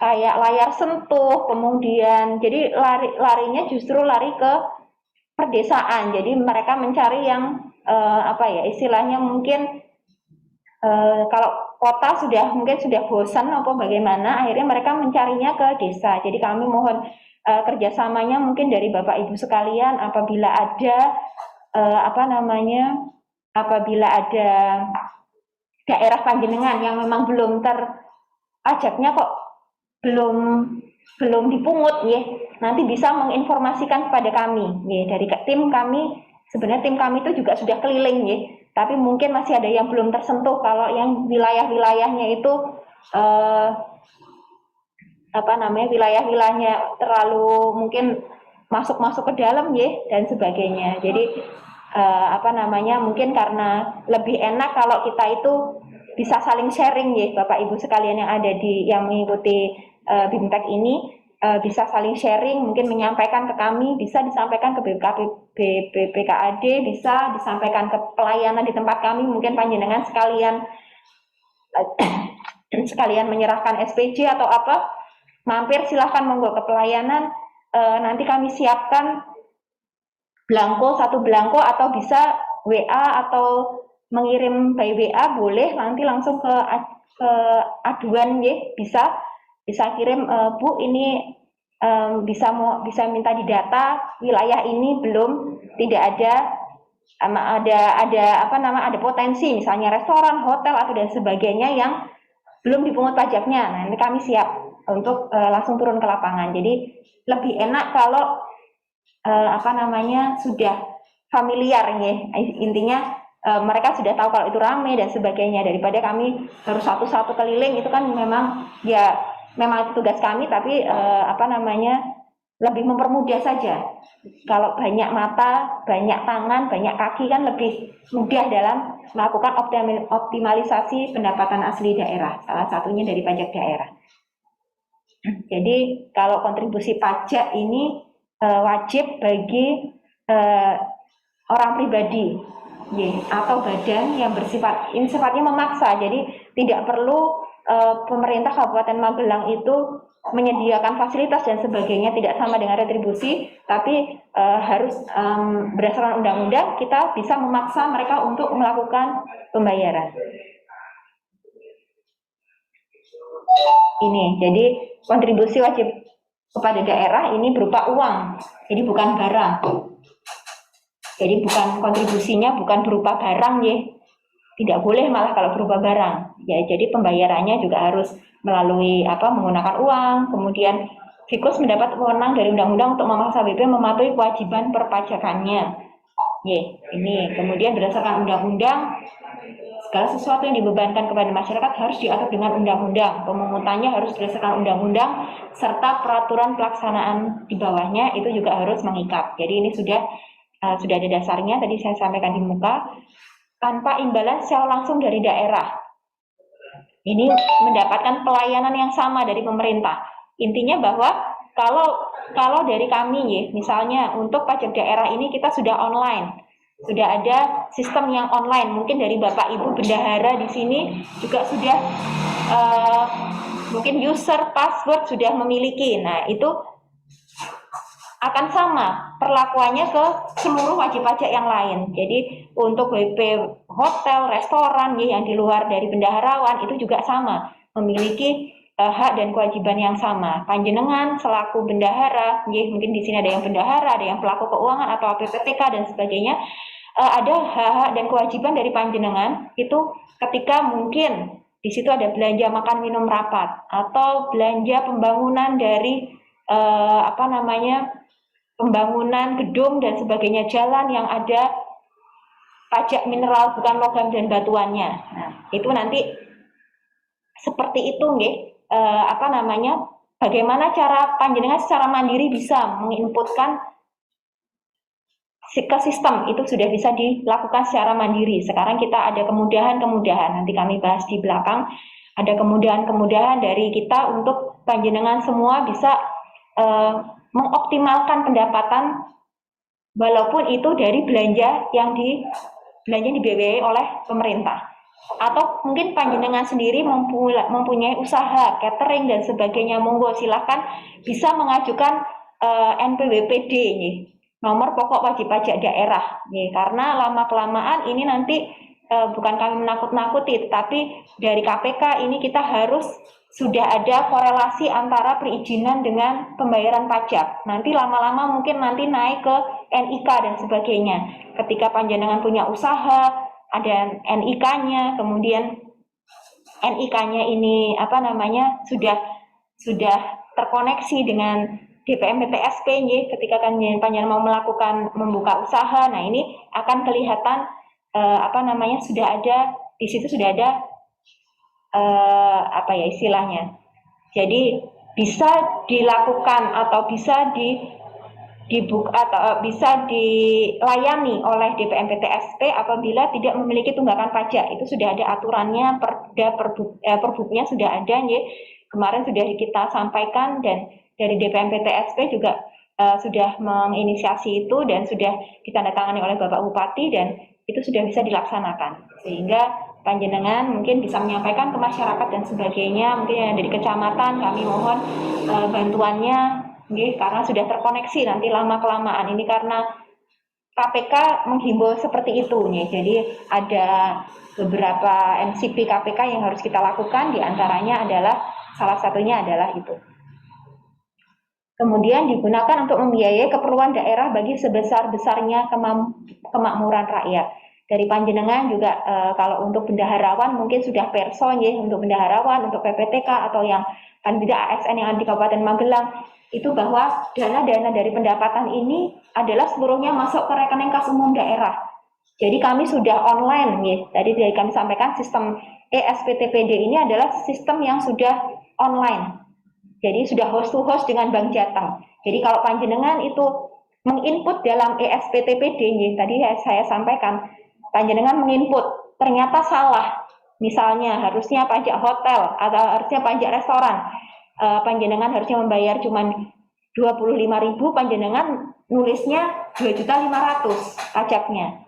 kayak layar sentuh, kemudian jadi larinya justru lari ke perdesaan. Jadi mereka mencari yang istilahnya mungkin kalau kota mungkin sudah bosan atau bagaimana, akhirnya mereka mencarinya ke desa. Jadi kami mohon kerjasamanya mungkin dari Bapak Ibu sekalian apabila ada apabila ada daerah panjenengan yang memang belum pajaknya kok belum dipungut nanti bisa menginformasikan kepada kami dari tim kami. Sebenarnya tim kami itu juga sudah keliling tapi mungkin masih ada yang belum tersentuh. Kalau yang wilayah-wilayahnya itu wilayah-wilayahnya terlalu mungkin masuk ke dalam dan sebagainya. Jadi mungkin karena lebih enak kalau kita itu bisa saling sharing Bapak Ibu sekalian yang mengikuti BIMTEK ini bisa saling sharing, mungkin menyampaikan ke kami, bisa disampaikan ke BPKAD, bisa disampaikan ke pelayanan di tempat kami, mungkin panjenengan sekalian menyerahkan SPJ atau apa, mampir silahkan monggo ke pelayanan, nanti kami siapkan satu belangko atau bisa WA atau mengirim by WA boleh, nanti langsung ke aduan bisa kirim Bu ini bisa minta didata wilayah ini tidak ada potensi misalnya restoran, hotel atau dan sebagainya yang belum dipungut pajaknya. Nah, ini kami siap untuk langsung turun ke lapangan. Jadi lebih enak kalau sudah familiar intinya mereka sudah tahu kalau itu ramai dan sebagainya, daripada kami harus satu-satu keliling. Itu kan memang itu tugas kami, tapi lebih mempermudah saja. Kalau banyak mata, banyak tangan, banyak kaki kan lebih mudah dalam melakukan optimalisasi pendapatan asli daerah, salah satunya dari pajak daerah. Jadi kalau kontribusi pajak ini wajib bagi orang pribadi atau badan yang sifatnya memaksa. Jadi tidak perlu pemerintah Kabupaten Magelang itu menyediakan fasilitas dan sebagainya tidak sama dengan retribusi, tapi harus berdasarkan undang-undang kita bisa memaksa mereka untuk melakukan pembayaran. Ini, jadi kontribusi wajib kepada daerah ini berupa uang, jadi bukan barang. Jadi bukan kontribusinya bukan berupa barang ya, tidak boleh malah kalau berupa barang. Ya, jadi pembayarannya juga harus melalui menggunakan uang. Kemudian Fikus mendapat wewenang dari undang-undang untuk memaksa BP mematuhi kewajiban perpajakannya. Ya, ini kemudian berdasarkan undang-undang segala sesuatu yang dibebankan kepada masyarakat harus diatur dengan undang-undang. Pemungutannya harus berdasarkan undang-undang serta peraturan pelaksanaan di bawahnya itu juga harus mengikat. Jadi ini sudah ada dasarnya, tadi saya sampaikan di muka, tanpa imbalan secara langsung dari daerah. Ini mendapatkan pelayanan yang sama dari pemerintah. Intinya bahwa kalau dari kami ya, misalnya untuk pajak daerah ini kita sudah online, sudah ada sistem yang online. Mungkin dari Bapak Ibu bendahara di sini juga sudah mungkin user password sudah memiliki. Nah itu akan sama perlakuannya ke seluruh wajib pajak yang lain. Jadi untuk BP hotel, restoran ya, yang di luar dari bendaharawan itu juga sama, memiliki hak dan kewajiban yang sama. Panjenengan selaku bendahara, ya, mungkin di sini ada yang bendahara, ada yang pelaku keuangan atau PPTK dan sebagainya, ada hak dan kewajiban dari panjenengan itu ketika mungkin di situ ada belanja makan minum rapat atau belanja pembangunan dari pembangunan gedung dan sebagainya, jalan yang ada pajak mineral bukan logam dan batuannya. Nah, itu nanti seperti itu nggih. Bagaimana cara panjenengan secara mandiri bisa menginputkan ke sistem, itu sudah bisa dilakukan secara mandiri. Sekarang kita ada kemudahan-kemudahan, nanti kami bahas di belakang, ada kemudahan-kemudahan dari kita untuk panjenengan semua bisa mengoptimalkan pendapatan walaupun itu dari belanja yang dibiayai oleh pemerintah, atau mungkin panjenengan sendiri mempunyai usaha catering dan sebagainya, monggo silahkan bisa mengajukan NPWPD nomor pokok wajib pajak daerah karena lama kelamaan ini nanti bukan kami menakut-nakuti, tetapi dari KPK ini kita harus sudah ada korelasi antara perizinan dengan pembayaran pajak. Nanti lama-lama mungkin nanti naik ke NIK dan sebagainya. Ketika panjenengan punya usaha, ada NIK-nya, kemudian NIK-nya ini sudah terkoneksi dengan DPM PTSP ketika panjenengan mau membuka usaha. Nah, ini akan kelihatan sudah ada di situ, sudah ada istilahnya. Jadi bisa dilakukan atau bisa bisa dilayani oleh DPM PTSP apabila tidak memiliki tunggakan pajak. Itu sudah ada aturannya, perbuknya sudah ada kemarin sudah kita sampaikan, dan dari DPM PTSP juga sudah menginisiasi itu dan sudah ditandatangani oleh Bapak Bupati, dan itu sudah bisa dilaksanakan, sehingga panjenengan mungkin bisa menyampaikan ke masyarakat dan sebagainya. Mungkin yang dari kecamatan kami mohon bantuannya, karena sudah terkoneksi. Nanti lama kelamaan ini karena KPK menghimbau seperti itu jadi ada beberapa NCP KPK yang harus kita lakukan, diantaranya adalah salah satunya adalah itu. Kemudian digunakan untuk membiayai keperluan daerah bagi sebesar-besarnya kemakmuran rakyat. Dari panjenengan juga kalau untuk bendaharawan mungkin sudah perso untuk bendaharawan, untuk PPTK atau yang kan tidak ASN yang ada di Kabupaten Magelang, itu bahwa dana-dana dari pendapatan ini adalah seluruhnya masuk ke rekening kas umum daerah. Jadi kami sudah online tadi kami sampaikan sistem ESPTPD ini adalah sistem yang sudah online. Jadi sudah host to host dengan Bank Jateng. Jadi kalau panjenengan itu menginput dalam ESPTPD tadi saya sampaikan, panjenengan menginput ternyata salah, misalnya harusnya pajak hotel atau harusnya pajak restoran, panjenengan harusnya membayar cuma 25.000, panjenengan nulisnya 2.500.000 pajaknya,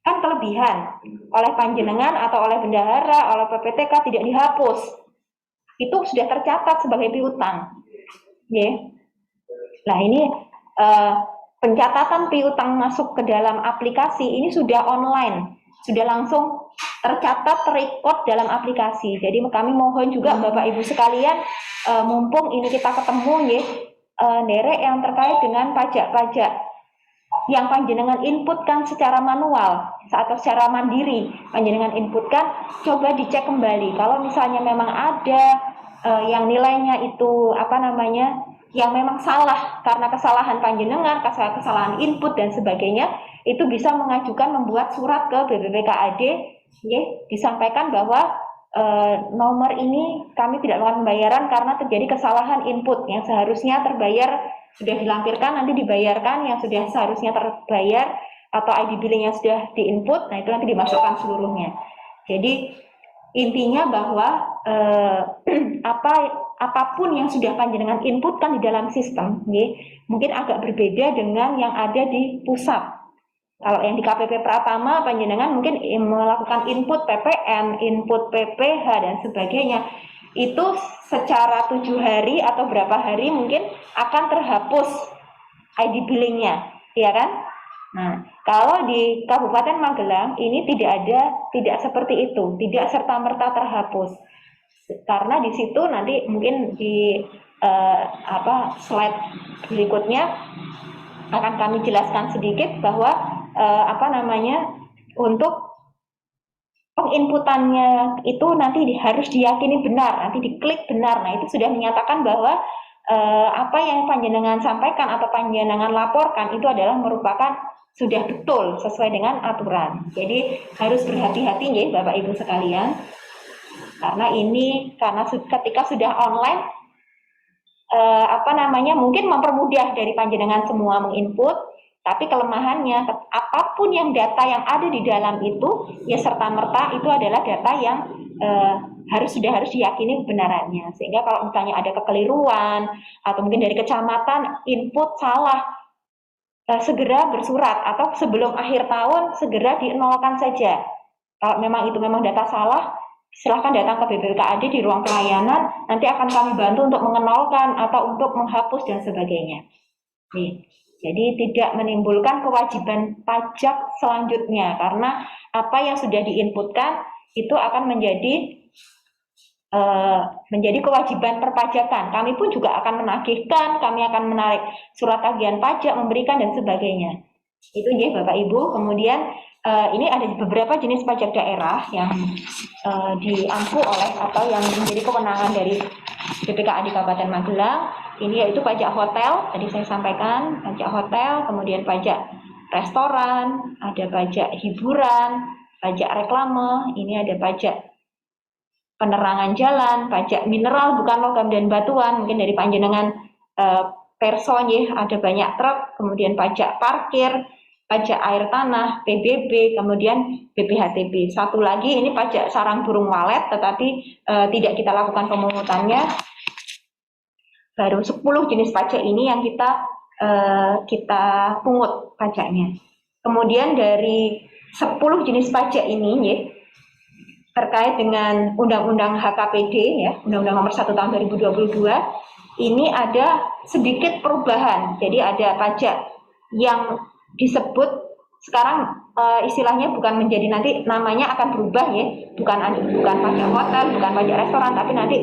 kan kelebihan oleh panjenengan atau oleh bendahara, oleh PPTK tidak dihapus, itu sudah tercatat sebagai piutang. Ya. Nah, ini pencatatan piutang masuk ke dalam aplikasi ini sudah online, sudah langsung tercatat, terrecord dalam aplikasi. Jadi kami mohon juga Bapak Ibu sekalian, mumpung ini kita ketemu ya, derek yang terkait dengan pajak-pajak yang panjenengan inputkan secara manual atau secara mandiri, panjenengan inputkan, coba dicek kembali. Kalau misalnya memang ada yang nilainya itu yang memang salah karena kesalahan panjenengan, kesalahan input dan sebagainya, itu bisa mengajukan membuat surat ke BPPKAD, ya, disampaikan bahwa nomor ini kami tidak melakukan pembayaran karena terjadi kesalahan input yang seharusnya terbayar sudah dilampirkan, nanti dibayarkan yang sudah seharusnya terbayar, atau ID billing yang sudah diinput, nah itu nanti dimasukkan seluruhnya. Jadi intinya bahwa apapun yang sudah panjenengan inputkan di dalam sistem, ya, mungkin agak berbeda dengan yang ada di pusat. Kalau yang di KPP Pratama, panjenengan mungkin melakukan input PPN, input PPH dan sebagainya. Itu secara 7 hari atau berapa hari mungkin akan terhapus ID billingnya, ya kan? Nah, kalau di Kabupaten Magelang ini tidak seperti itu, tidak serta-merta terhapus. Karena di situ nanti mungkin di slide berikutnya akan kami jelaskan sedikit bahwa untuk penginputannya itu nanti harus diyakini benar, nanti diklik benar. Nah, itu sudah menyatakan bahwa apa yang panjenengan sampaikan atau panjenengan laporkan itu adalah merupakan sudah betul sesuai dengan aturan. Jadi harus berhati-hati ya Bapak Ibu sekalian. Karena ketika sudah online mungkin mempermudah dari panjenengan semua menginput, tapi kelemahannya apapun yang data yang ada di dalam itu ya serta-merta itu adalah data yang harus diyakini kebenarannya. Sehingga kalau misalnya ada kekeliruan atau mungkin dari kecamatan input salah, segera bersurat atau sebelum akhir tahun segera dienolkan saja. Kalau memang data salah, silahkan datang ke BPKAD di ruang pelayanan, nanti akan kami bantu untuk mengenolkan atau untuk menghapus dan sebagainya. Nih. Jadi tidak menimbulkan kewajiban pajak selanjutnya, karena apa yang sudah diinputkan itu akan menjadi kewajiban perpajakan. Kami pun juga akan menagihkan, kami akan menarik surat tagihan pajak, memberikan dan sebagainya. Itu ya Bapak Ibu. Kemudian ini ada beberapa jenis pajak daerah yang diampu oleh atau yang menjadi kewenangan dari BPKAD Kabupaten Magelang. Ini yaitu pajak hotel, tadi saya sampaikan pajak hotel, kemudian pajak restoran, ada pajak hiburan, pajak reklame, ini ada pajak penerangan jalan, pajak mineral bukan logam dan batuan, mungkin dari panjenengan personnya ada banyak truk, kemudian pajak parkir, pajak air tanah, PBB, kemudian BPHTB. Satu lagi ini pajak sarang burung walet, tetapi tidak kita lakukan pemungutannya. Baru 10 jenis pajak ini yang kita pungut pajaknya. Kemudian dari 10 jenis pajak ini ya, terkait dengan Undang-Undang HKPD ya, Undang-Undang Nomor 1 Tahun 2022, ini ada sedikit perubahan. Jadi ada pajak yang disebut sekarang istilahnya bukan menjadi, nanti namanya akan berubah ya, bukan pajak hotel, bukan pajak restoran, tapi nanti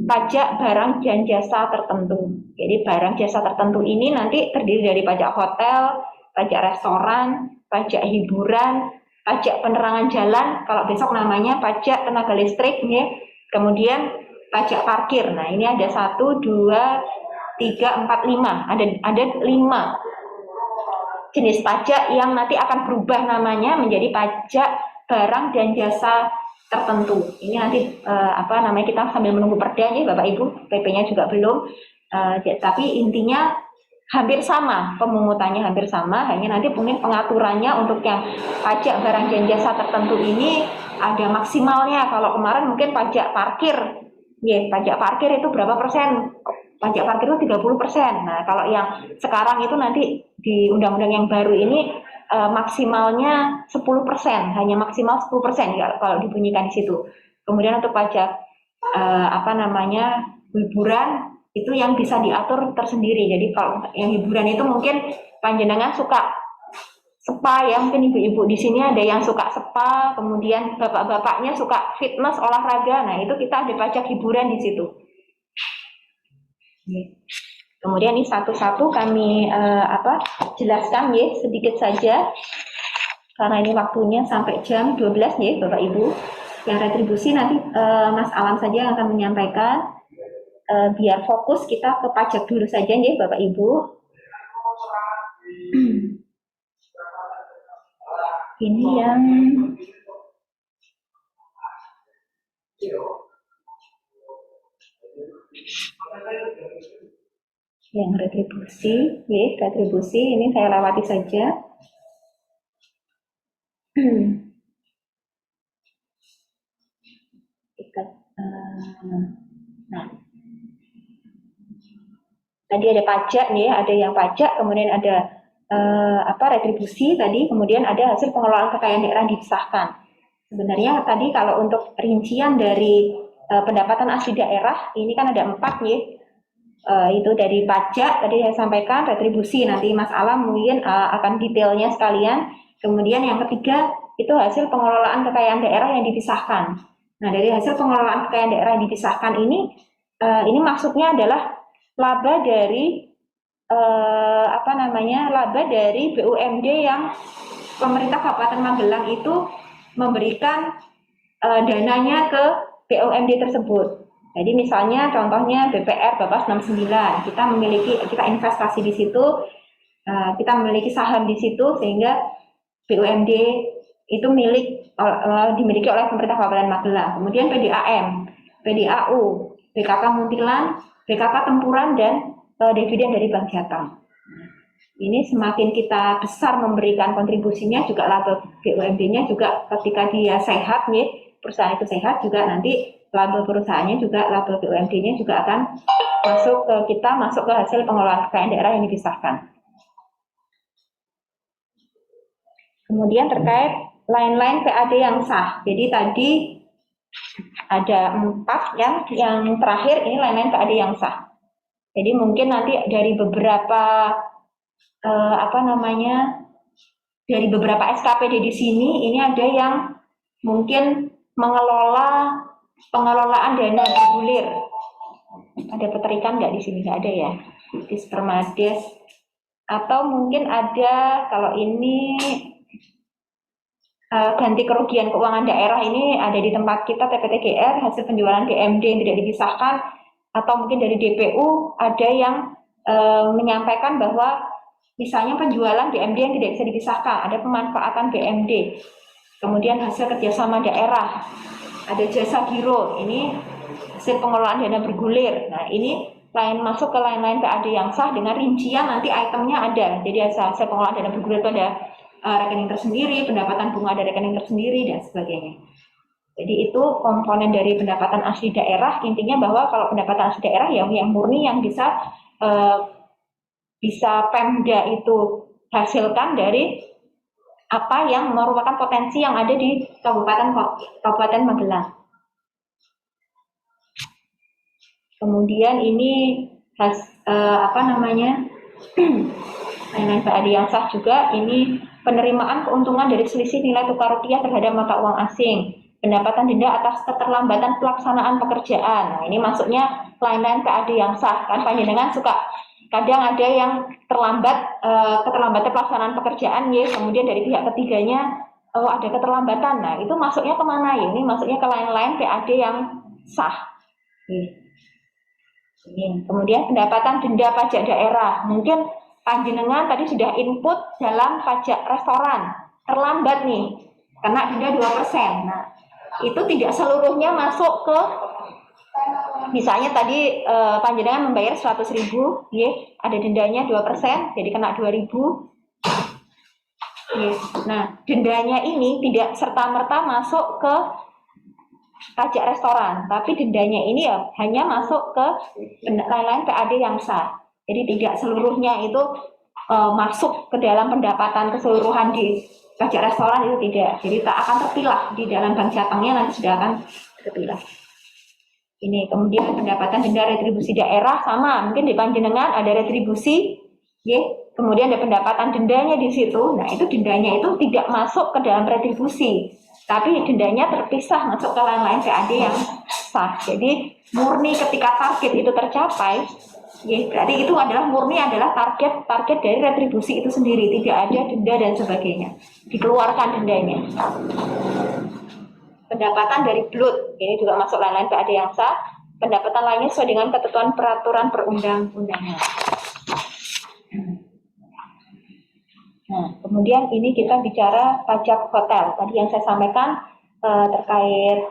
pajak barang dan jasa tertentu. Jadi barang jasa tertentu ini nanti terdiri dari pajak hotel, pajak restoran, pajak hiburan, pajak penerangan jalan, kalau besok namanya pajak tenaga listrik ya. Kemudian pajak parkir. Nah, ini ada 1, 2, 3, 4, 5. Ada 5 jenis pajak yang nanti akan berubah namanya menjadi pajak barang dan jasa tertentu. Ini nanti kita sambil menunggu perda ya Bapak Ibu, PP-nya juga belum. Tapi intinya hampir sama, pemungutannya hampir sama, hanya nanti mungkin pengaturannya untuk yang pajak barang dan jasa tertentu ini ada maksimalnya. Kalau kemarin mungkin pajak parkir, ya pajak parkir itu berapa persen? Pajak parkir itu 30%. Nah, kalau yang sekarang itu nanti di undang-undang yang baru ini maksimalnya 10%, hanya maksimal 10% ya, kalau dibunyikan di situ. Kemudian untuk pajak hiburan itu yang bisa diatur tersendiri. Jadi kalau yang hiburan itu mungkin panjenengan suka spa ya, mungkin ibu-ibu di sini ada yang suka spa, kemudian bapak-bapaknya suka fitness, olahraga. Nah, itu kita ada pajak hiburan di situ. Kemudian ini satu-satu kami jelaskan ya sedikit saja karena ini waktunya sampai jam 12 ya Bapak Ibu. Yang retribusi nanti Mas Alam saja yang akan menyampaikan. Biar fokus kita ke pajak dulu saja ya Bapak Ibu. Ini yang retribusi, ya, retribusi ini saya lewati saja. Nah, tadi ada pajak nih, ada yang pajak, kemudian ada retribusi tadi, kemudian ada hasil pengelolaan kekayaan daerah dipisahkan. Sebenarnya tadi kalau untuk rincian dari pendapatan asli daerah ini kan ada 4 nih. Itu dari pajak tadi saya sampaikan, retribusi nanti Mas Alam mungkin akan detailnya sekalian. Kemudian yang ketiga itu hasil pengelolaan kekayaan daerah yang dipisahkan. Nah, dari hasil pengelolaan kekayaan daerah yang dipisahkan ini maksudnya adalah laba dari laba dari BUMD yang pemerintah Kabupaten Magelang itu memberikan dananya ke BUMD tersebut. Jadi misalnya contohnya BPR Bapas 69, kita investasi di situ, kita memiliki saham di situ sehingga BUMD itu dimiliki oleh pemerintah Kabupaten Magelang. Kemudian PDAM, PDAU, BKK Muntilan, BKK Tempuran dan dividen dari Bank Jateng. Ini semakin kita besar memberikan kontribusinya juga laba BUMD-nya juga ketika dia sehat nih, perusahaan itu sehat juga nanti laba perusahaannya juga, laba BUMD-nya juga akan masuk ke hasil pengelolaan kekayaan daerah yang dipisahkan. Kemudian terkait lain-lain PAD yang sah. Jadi tadi ada 4 yang terakhir ini lain-lain PAD yang sah. Jadi mungkin nanti dari beberapa dari beberapa SKPD di sini ini ada yang mungkin mengelola pengelolaan dana bergulir. Ada peterikan nggak di sini? Nggak ada ya. Dispermades. Atau mungkin ada kalau ini ganti kerugian keuangan daerah ini ada di tempat kita TPTGR hasil penjualan BMD yang tidak dipisahkan, atau mungkin dari DPU ada yang menyampaikan bahwa misalnya penjualan BMD yang tidak bisa dipisahkan, ada pemanfaatan BMD, kemudian hasil kerjasama daerah, ada jasa giro, ini hasil pengelolaan dana bergulir. Nah ini masuk ke lain-lain PAD yang sah dengan rincian nanti itemnya ada. Jadi hasil pengelolaan dana bergulir itu ada rekening tersendiri, pendapatan bunga ada rekening tersendiri dan sebagainya. Jadi itu komponen dari pendapatan asli daerah. Intinya bahwa kalau pendapatan asli daerah yang murni yang bisa Pemda itu hasilkan dari apa yang merupakan potensi yang ada di Kabupaten Magelang. Kemudian ini lain-lain PAD yang sah juga ini penerimaan keuntungan dari selisih nilai tukar rupiah terhadap mata uang asing, pendapatan denda atas keterlambatan pelaksanaan pekerjaan. Nah, ini maksudnya lain-lain PAD yang sah. Kan panjenengan suka kadang ada yang keterlambatan pelaksanaan pekerjaan ya, kemudian dari pihak ketiganya ada keterlambatan. Nah, itu masuknya kemana ya? Ini masuknya ke lain-lain PAD yang sah. Ini. Kemudian pendapatan denda pajak daerah. Mungkin panjenengan tadi sudah input dalam pajak restoran, terlambat nih, kena denda 2%. Nah, itu tidak seluruhnya masuk ke, misalnya tadi panjenengan membayar 100.000, ya, ada dendanya 2%, jadi kena 2.000. Ya. Nah, dendanya ini tidak serta-merta masuk ke pajak restoran, tapi dendanya ini ya hanya masuk ke lain-lain PAD yang sah. Jadi tidak seluruhnya itu masuk ke dalam pendapatan keseluruhan di pajak restoran, itu tidak. Jadi tak akan terpilah di dalam Bank Jatengnya, nanti sudah akan terpilah. Ini kemudian pendapatan denda retribusi daerah sama, mungkin di panjenengan ada retribusi, ya. Kemudian ada pendapatan dendanya di situ. Nah, itu dendanya itu tidak masuk ke dalam retribusi, tapi dendanya terpisah masuk ke lain-lain PAD yang sah. Jadi murni ketika target itu tercapai, ya, berarti itu adalah murni adalah target dari retribusi itu sendiri, tidak ada denda dan sebagainya, dikeluarkan dendanya. Pendapatan dari BLUT ini juga masuk lain-lain PAD yang sah. Pendapatan lainnya sesuai dengan ketentuan peraturan perundang-undangan. Nah, kemudian ini kita bicara pajak hotel. Tadi yang saya sampaikan terkait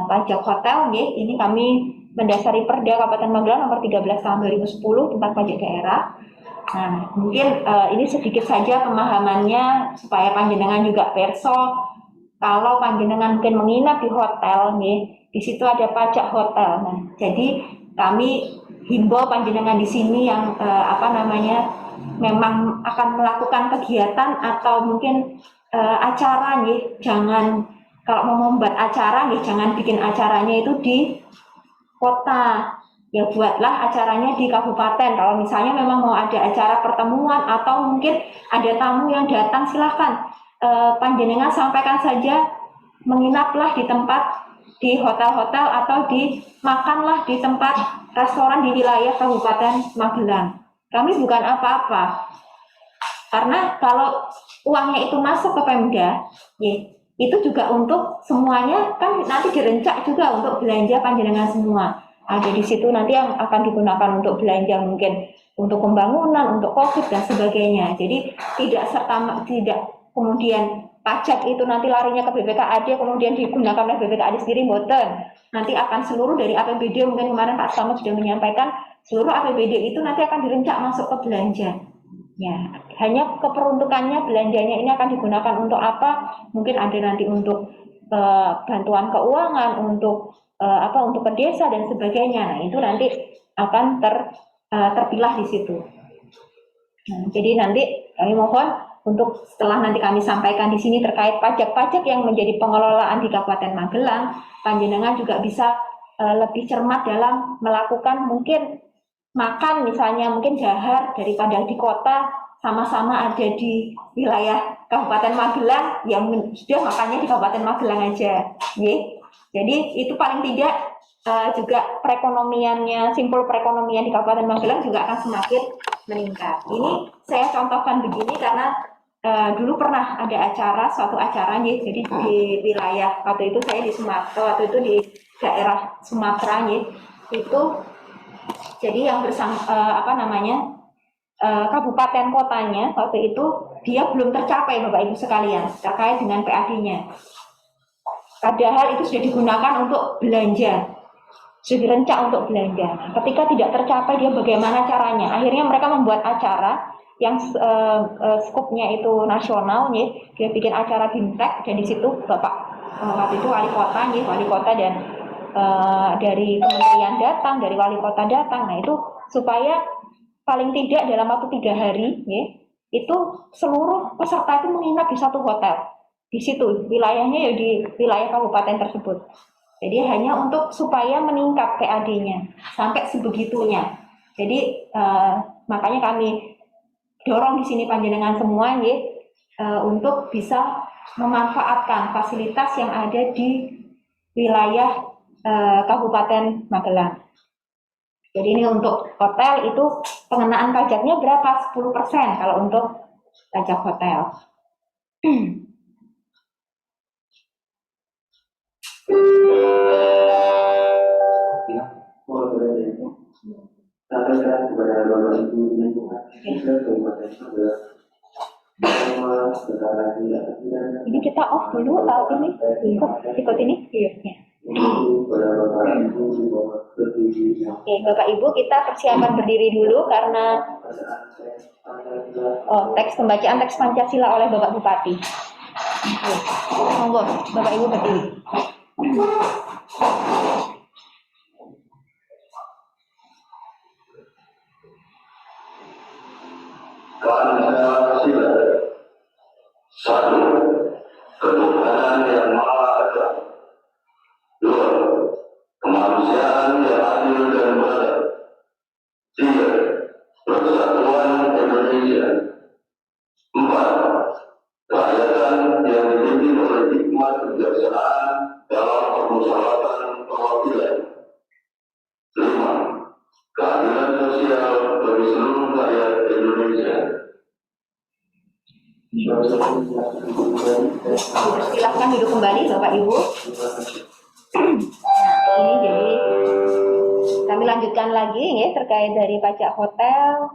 pajak hotel, ya, ini kami mendasari Perda Kabupaten Magelang nomor 13 tahun 2010 tentang pajak daerah. Nah, mungkin ini sedikit saja pemahamannya supaya panjenengan juga perso. Kalau panjenengan mungkin menginap di hotel, nih, di situ ada pajak hotel. Nah, jadi kami himbau panjenengan di sini yang memang akan melakukan kegiatan atau mungkin acara, nih, jangan kalau mau membuat acara, nih, jangan bikin acaranya itu di kota. Ya, buatlah acaranya di kabupaten. Kalau misalnya memang mau ada acara pertemuan atau mungkin ada tamu yang datang, silahkan. Panjenengan sampaikan saja, menginaplah di tempat di hotel-hotel atau makanlah di tempat restoran di wilayah Kabupaten Magelang. Kami bukan apa-apa, karena kalau uangnya itu masuk ke Pemda, ya, itu juga untuk semuanya kan nanti direncak juga untuk belanja panjenengan semua. Ada di situ nanti yang akan digunakan untuk belanja mungkin untuk pembangunan, untuk COVID dan sebagainya. Jadi tidak kemudian pajak itu nanti larinya ke BPKAD, kemudian digunakan oleh BPKAD sendiri, mboten. Nanti akan seluruh dari APBD, mungkin kemarin Pak Slamet sudah menyampaikan, seluruh APBD itu nanti akan direncak masuk ke belanja. Ya, hanya keperuntukannya belanjanya ini akan digunakan untuk apa? Mungkin ada nanti untuk bantuan keuangan, untuk untuk ke desa dan sebagainya. Nah, itu nanti akan terpilah di situ. Nah, jadi nanti kami mohon untuk setelah nanti kami sampaikan di sini terkait pajak-pajak yang menjadi pengelolaan di Kabupaten Magelang, panjenengan juga bisa lebih cermat dalam melakukan mungkin makan misalnya mungkin dahar daripada di kota, sama-sama ada di wilayah Kabupaten Magelang, yang sudah makannya di Kabupaten Magelang aja, ya. Jadi itu paling tidak juga perekonomiannya, simpul perekonomian di Kabupaten Magelang juga akan semakin meningkat. Ini saya contohkan begini karena dulu pernah ada suatu acara nih, jadi di wilayah waktu itu saya di Sumatera, waktu itu di daerah Sumatera nih, itu jadi yang kabupaten kotanya waktu itu dia belum tercapai Bapak Ibu sekalian terkait dengan PAD-nya. Padahal itu sudah digunakan untuk belanja, sudah direncang untuk belanja. Nah, ketika tidak tercapai dia bagaimana caranya? Akhirnya mereka membuat acara yang skupnya itu nasional, ya. Dia bikin acara BIMTEK dan di situ Bapak waktu itu wali kota dan dari kementerian datang, dari wali kota datang. Nah, itu supaya paling tidak dalam waktu 3 hari, ya, itu seluruh peserta itu menginap di satu hotel di situ, wilayahnya ya di wilayah kabupaten tersebut. Jadi hanya untuk supaya meningkat PAD-nya sampai sebegitunya. Jadi makanya kami dorong di sini panjenengan semua, ya, untuk bisa memanfaatkan fasilitas yang ada di wilayah Kabupaten Magelang. Jadi ini untuk hotel itu pengenaan pajaknya berapa? 10% kalau untuk pajak hotel. Sampaikan kepada Bapak Ibu lingkungan Kabupaten Magelang. Ini kita off dulu ini ikut ini. Iya. Oke, Bapak Ibu kita persiapan berdiri dulu karena pembacaan teks Pancasila oleh Bapak Bupati. Monggo Bapak Ibu berdiri. Pancasila. 1. Ketuhanan yang Maha Esa. 2. sosial bagi seluruh rakyat Indonesia. Silahkan duduk kembali Bapak Ibu. Ini jadi kami lanjutkan lagi ya terkait dari pajak hotel.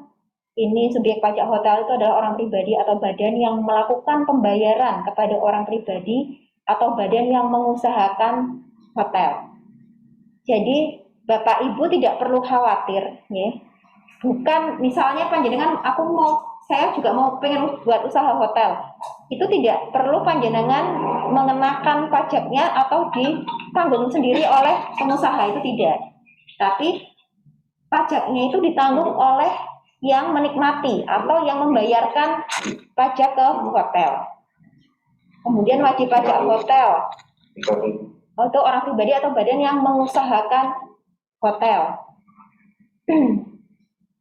Ini subjek pajak hotel itu adalah orang pribadi atau badan yang melakukan pembayaran kepada orang pribadi atau badan yang mengusahakan hotel. Jadi Bapak Ibu tidak perlu khawatir ya. Bukan misalnya panjenengan saya juga mau pengen buat usaha hotel. Itu tidak perlu panjenengan mengenakan pajaknya atau ditanggung sendiri oleh pengusaha, itu tidak. Tapi pajaknya itu ditanggung oleh yang menikmati atau yang membayarkan pajak ke hotel. Kemudian wajib pajak hotel untuk orang pribadi atau badan yang mengusahakan hotel.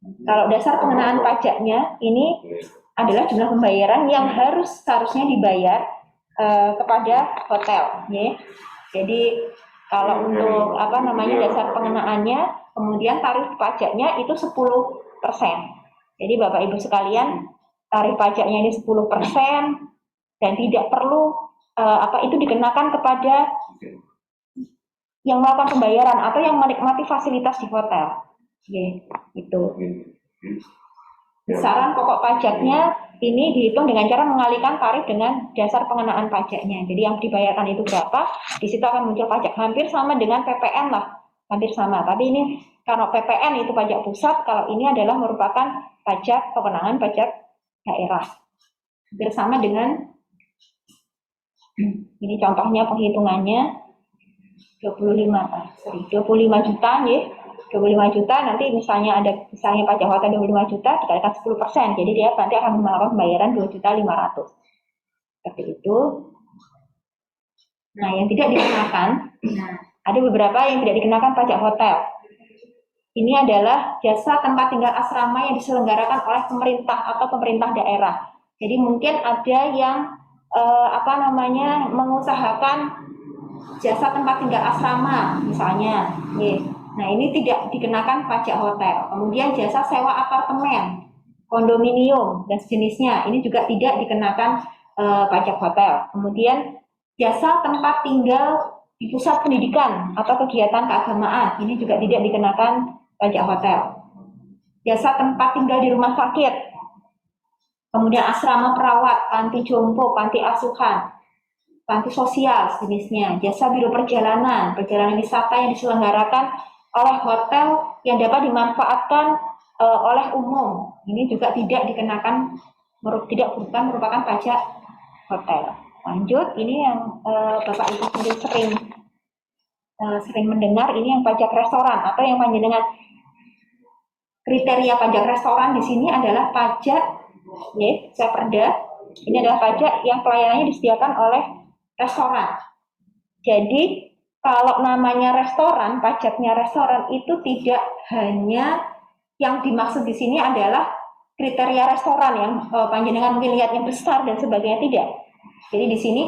Kalau dasar pengenaan pajaknya ini adalah jumlah pembayaran yang seharusnya dibayar kepada hotel, ya. Jadi kalau untuk dasar pengenaannya, kemudian tarif pajaknya itu 10%. Jadi Bapak Ibu sekalian, tarif pajaknya ini 10% dan tidak perlu itu dikenakan kepada yang melakukan pembayaran atau yang menikmati fasilitas di hotel. Itu. Besaran pokok pajaknya ini dihitung dengan cara mengalihkan tarif dengan dasar pengenaan pajaknya. Jadi yang dibayarkan itu berapa, di situ akan muncul pajak hampir sama dengan PPN lah, hampir sama. Tapi ini karena PPN itu pajak pusat, kalau ini adalah merupakan pajak kewenangan pajak daerah. Hampir sama dengan ini contohnya penghitungannya 25 juta ya. 25 juta nanti misalnya pajak hotel 25 juta dikalikan 10%, jadi dia nanti akan melakukan pembayaran 2.500.000 seperti itu. Nah, yang tidak dikenakan, ada beberapa yang tidak dikenakan pajak hotel. Ini adalah jasa tempat tinggal asrama yang diselenggarakan oleh pemerintah atau pemerintah daerah. Jadi mungkin ada yang mengusahakan jasa tempat tinggal asrama misalnya. Nah, ini tidak dikenakan pajak hotel. Kemudian jasa sewa apartemen, kondominium dan sejenisnya, ini juga tidak dikenakan pajak hotel. Kemudian jasa tempat tinggal di pusat pendidikan atau kegiatan keagamaan, ini juga tidak dikenakan pajak hotel. Jasa tempat tinggal di rumah sakit, kemudian asrama perawat, panti jompo, panti asuhan, panti sosial sejenisnya, jasa biro perjalanan wisata yang diselenggarakan oleh hotel yang dapat dimanfaatkan oleh umum, ini juga tidak dikenakan, bukan merupakan pajak hotel. Lanjut, ini yang Bapak Ibu sering mendengar, ini yang pajak restoran atau yang panjenengan. Kriteria pajak restoran di sini adalah pajak, saya perda. Ini adalah pajak yang pelayanannya disediakan oleh restoran. Jadi kalau namanya restoran, pajaknya restoran itu tidak hanya yang dimaksud di sini adalah kriteria restoran yang panjenengan mungkin lihatnya besar dan sebagainya, tidak. Jadi di sini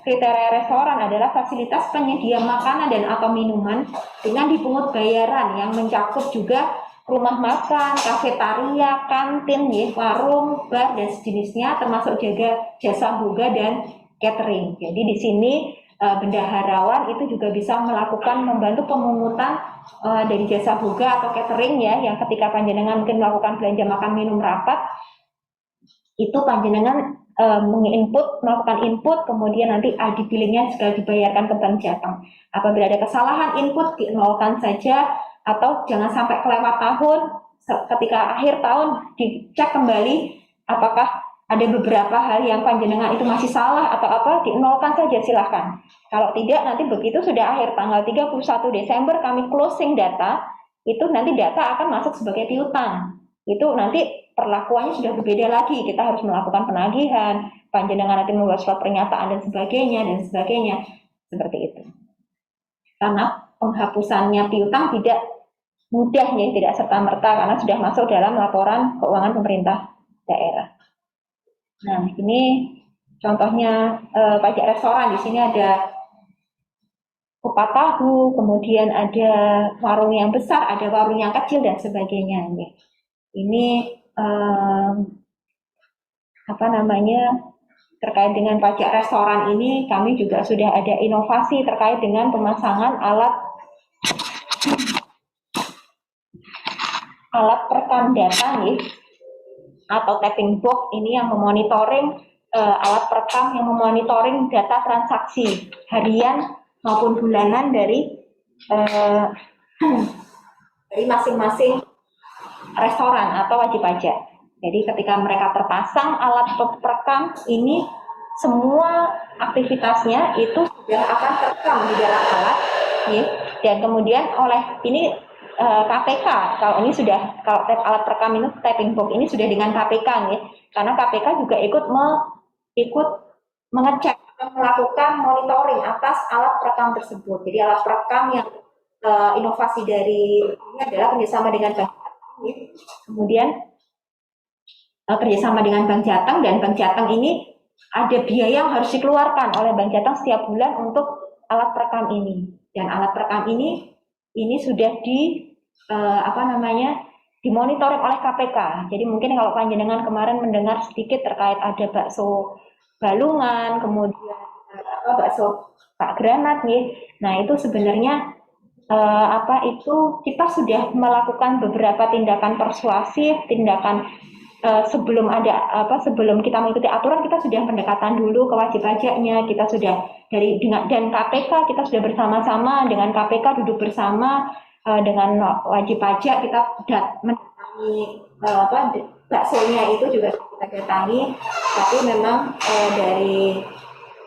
kriteria restoran adalah fasilitas penyedia makanan dan atau minuman dengan dipungut bayaran yang mencakup juga rumah makan, kafetaria, kantin, warung, bar dan sejenisnya, termasuk juga jasa boga dan catering. Jadi di sini bendaharawan itu juga bisa membantu pemungutan dari jasa boga atau catering yang ketika panjenengan mungkin melakukan belanja makan minum rapat, itu panjenengan melakukan input, kemudian nanti dipilihnya juga dibayarkan ke bank Jateng. Apabila ada kesalahan input dinolkan saja, atau jangan sampai kelewat tahun, ketika akhir tahun dicek kembali apakah ada beberapa hal yang panjenengan itu masih salah atau apa, dinolkan saja silahkan. Kalau tidak, nanti begitu sudah akhir tanggal 31 Desember kami closing data, itu nanti data akan masuk sebagai piutang. Itu nanti perlakuannya sudah berbeda lagi, kita harus melakukan penagihan, panjenengan nanti membuat surat pernyataan dan sebagainya, seperti itu. Karena penghapusannya piutang tidak mudah tidak serta-merta karena sudah masuk dalam laporan keuangan pemerintah daerah. Nah, ini contohnya pajak restoran. Di sini ada kupat tahu, kemudian ada warung yang besar, ada warung yang kecil dan sebagainya. Ini apa namanya, terkait dengan pajak restoran ini kami juga sudah ada inovasi terkait dengan pemasangan alat perekam data nih, atau tapping box ini yang memonitoring alat perekam yang memonitoring data transaksi harian maupun bulanan dari masing-masing restoran atau wajib pajak. Jadi ketika mereka terpasang alat perekam ini, semua aktivitasnya itu sudah akan terekam di dalam alat, ya. Dan kemudian oleh ini KPK, kalau ini sudah, kalau alat perekam ini tapping box ini sudah dengan KPK, ya. Karena KPK juga ikut mengecek, melakukan monitoring atas alat perekam tersebut. Jadi alat perekam yang inovasi dari ini adalah kerjasama dengan Bank Jateng, ya. Kemudian kerjasama dengan Bank Jateng, dan Bank Jateng ini ada biaya yang harus dikeluarkan oleh Bank Jateng setiap bulan untuk alat perekam ini. Dan alat perekam ini sudah dimonitoring oleh KPK. Jadi mungkin kalau panjenengan kemarin mendengar sedikit terkait ada bakso Balungan, kemudian bakso Pak Granat nih. Nah, itu sebenarnya kita sudah melakukan beberapa tindakan persuasif, tindakan sebelum kita mengikuti aturan, kita sudah pendekatan dulu ke wajib pajaknya, kita sudah dan KPK, kita sudah bersama-sama dengan KPK duduk bersama dengan wajib pajak, kita mendatangi baksonya itu juga kita datangi, tapi memang dari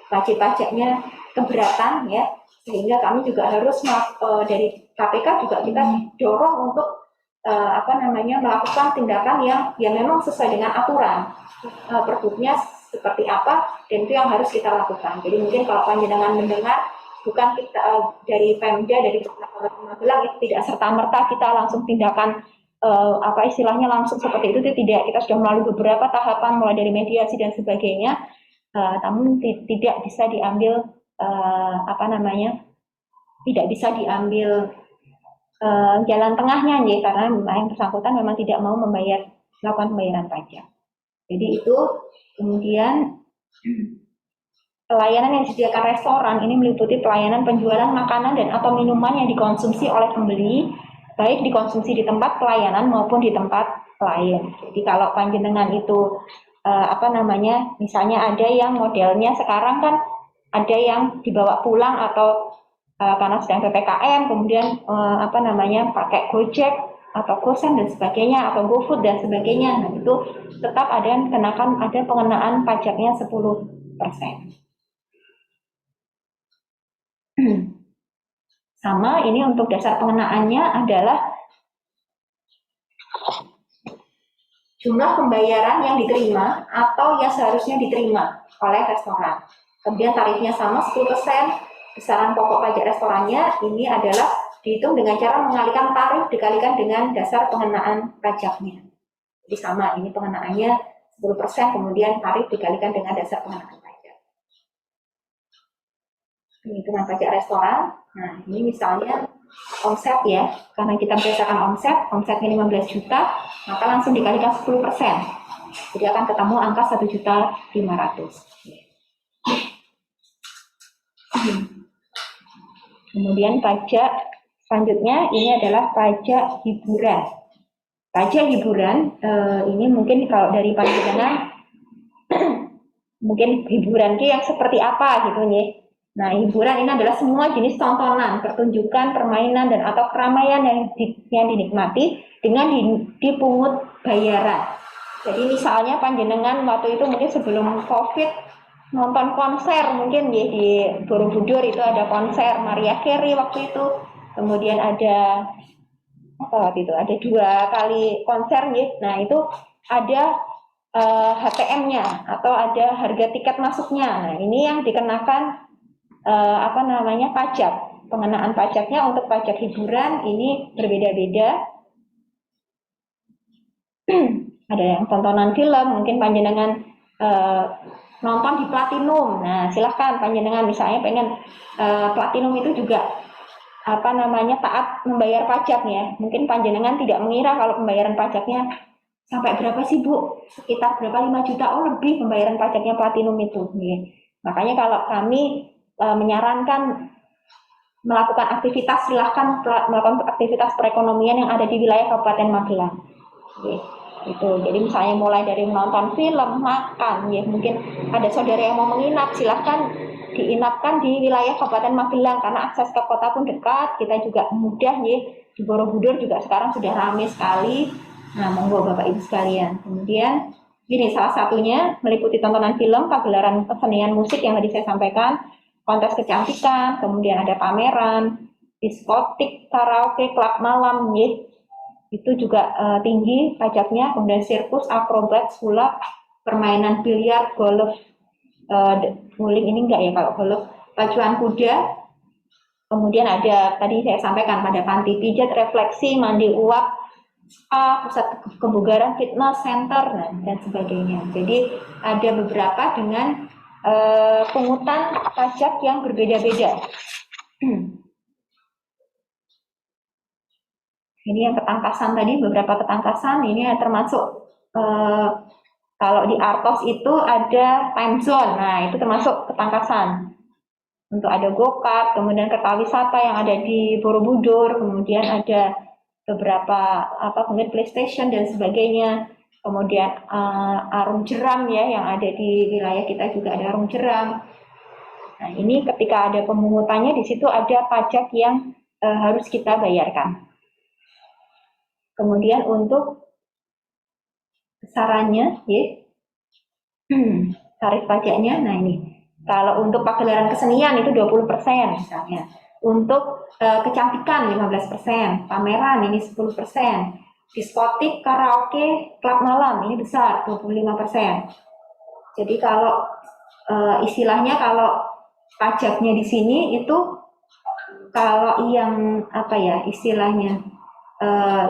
wajib pajaknya keberatan, ya, sehingga kami juga harus dari KPK juga kita dorong untuk melakukan tindakan yang memang sesuai dengan aturan perbuknya seperti apa, dan itu yang harus kita lakukan. Jadi mungkin kalau panjenengan mendengar, bukan kita dari Pemda, dari Magelang itu tidak serta-merta kita langsung tindakan langsung seperti itu tidak. Kita sudah melalui beberapa tahapan mulai dari mediasi dan sebagainya, namun tidak bisa diambil tidak bisa diambil jalan tengahnya, ya, karena yang bersangkutan memang tidak mau melakukan pembayaran pajak. Jadi itu. Kemudian pelayanan yang disediakan restoran ini meliputi pelayanan penjualan makanan dan atau minuman yang dikonsumsi oleh pembeli, baik dikonsumsi di tempat pelayanan maupun di tempat lain. Jadi kalau panjenengan itu misalnya ada yang modelnya sekarang kan ada yang dibawa pulang atau karena sedang PPKM, kemudian pakai Gojek atau Gosen dan sebagainya, atau GoFood dan sebagainya. Nah, itu tetap ada pengenaan pajaknya 10%. Sama, ini untuk dasar pengenaannya adalah jumlah pembayaran yang diterima atau yang seharusnya diterima oleh restoran. Kemudian tarifnya sama 10%, besaran pokok pajak restorannya ini adalah dihitung dengan cara mengalihkan tarif dikalikan dengan dasar pengenaan pajaknya. Jadi sama, ini pengenaannya 10%, kemudian tarif dikalikan dengan dasar pengenaan pajak. Ini hitungan pajak restoran. Nah, ini misalnya omset, ya, karena kita berdasarkan omsetnya 15 juta, maka langsung dikalikan 10%. Jadi akan ketemu angka 1.500.000. Kemudian pajak selanjutnya ini adalah pajak hiburan. Pajak hiburan ini mungkin kalau dari panjenengan mungkin hiburan yang seperti apa gitu nih. Nah, hiburan ini adalah semua jenis tontonan, pertunjukan, permainan dan atau keramaian yang dinikmati dengan dipungut bayaran. Jadi misalnya panjenengan waktu itu mungkin sebelum Covid nonton konser mungkin ya, di Borobudur itu ada konser Mariah Carey waktu itu. Kemudian ada ada 2 kali konser, ya. Nah, itu ada HTM-nya atau ada harga tiket masuknya. Nah, ini yang dikenakan pajak. Pengenaan pajaknya untuk pajak hiburan ini berbeda-beda. Ada yang tontonan film, mungkin panjenengan nonton di Platinum. Nah, silahkan panjenengan misalnya pengen Platinum itu juga taat membayar pajak ya. Mungkin panjenengan tidak mengira kalau pembayaran pajaknya sampai berapa sih Bu? Sekitar berapa 5 juta, oh lebih pembayaran pajaknya Platinum itu. Ya. Makanya kalau kami menyarankan melakukan aktivitas, silahkan melakukan aktivitas perekonomian yang ada di wilayah Kabupaten Magelang. Ya. Itu. Jadi misalnya mulai dari menonton film, makan, ya mungkin ada saudara yang mau menginap, silahkan diinapkan di wilayah Kabupaten Magelang karena akses ke kota pun dekat, kita juga mudah ya. Di Borobudur juga sekarang sudah ramai sekali. Nah, monggo Bapak Ibu sekalian. Kemudian ini salah satunya meliputi tontonan film, pagelaran kesenian musik yang tadi saya sampaikan, kontes kecantikan, kemudian ada pameran, diskotik, karaoke, klub malam, ya. Itu juga tinggi pajaknya, kemudian sirkus, akrobat, sulap, permainan biliar, golf, bowling ini enggak ya kalau golf, pacuan kuda, kemudian ada tadi saya sampaikan pada panti pijat, refleksi, mandi uap, spa, pusat kebugaran, fitness center, dan sebagainya. Jadi ada beberapa dengan pungutan pajak yang berbeda-beda. Ini yang ketangkasan tadi, beberapa ketangkasan, ini termasuk kalau di Artos itu ada time zone, nah itu termasuk ketangkasan. Untuk ada go-kart, kemudian kereta wisata yang ada di Borobudur, kemudian ada beberapa kemudian PlayStation dan sebagainya, kemudian arung jeram ya yang ada di wilayah kita juga ada arung jeram. Nah ini ketika ada pemungutannya di situ ada pajak yang harus kita bayarkan. Kemudian untuk besarannya, ya, tarif pajaknya, nah ini, kalau untuk pagelaran kesenian itu 20% misalnya, untuk kecantikan 15%, pameran ini 10%, diskotik, karaoke, klub malam ini besar 25%. Jadi kalau istilahnya kalau pajaknya di sini itu kalau yang istilahnya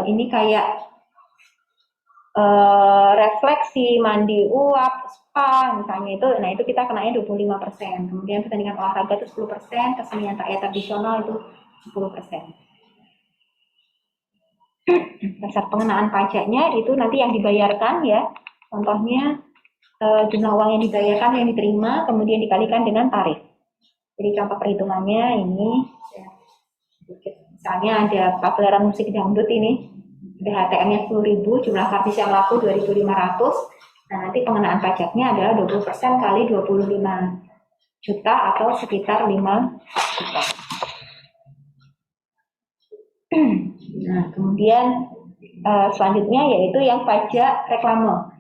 ini kayak refleksi, mandi uap, spa misalnya itu, nah itu kita kenanya 25%. Kemudian pertandingan olahraga itu 10%, kesenian rakyat tradisional itu 10%. Dasar pengenaan pajaknya itu nanti yang dibayarkan ya, contohnya jumlah uang yang dibayarkan yang diterima, kemudian dikalikan dengan tarif. Jadi contoh perhitungannya ini, misalnya ada pagelaran musik dangdut ini, ada HTM-nya 10.000, jumlah kartis yang laku 2.500, nah nanti pengenaan pajaknya adalah 20% kali 25 juta atau sekitar 5 juta. Nah kemudian selanjutnya yaitu yang pajak reklame.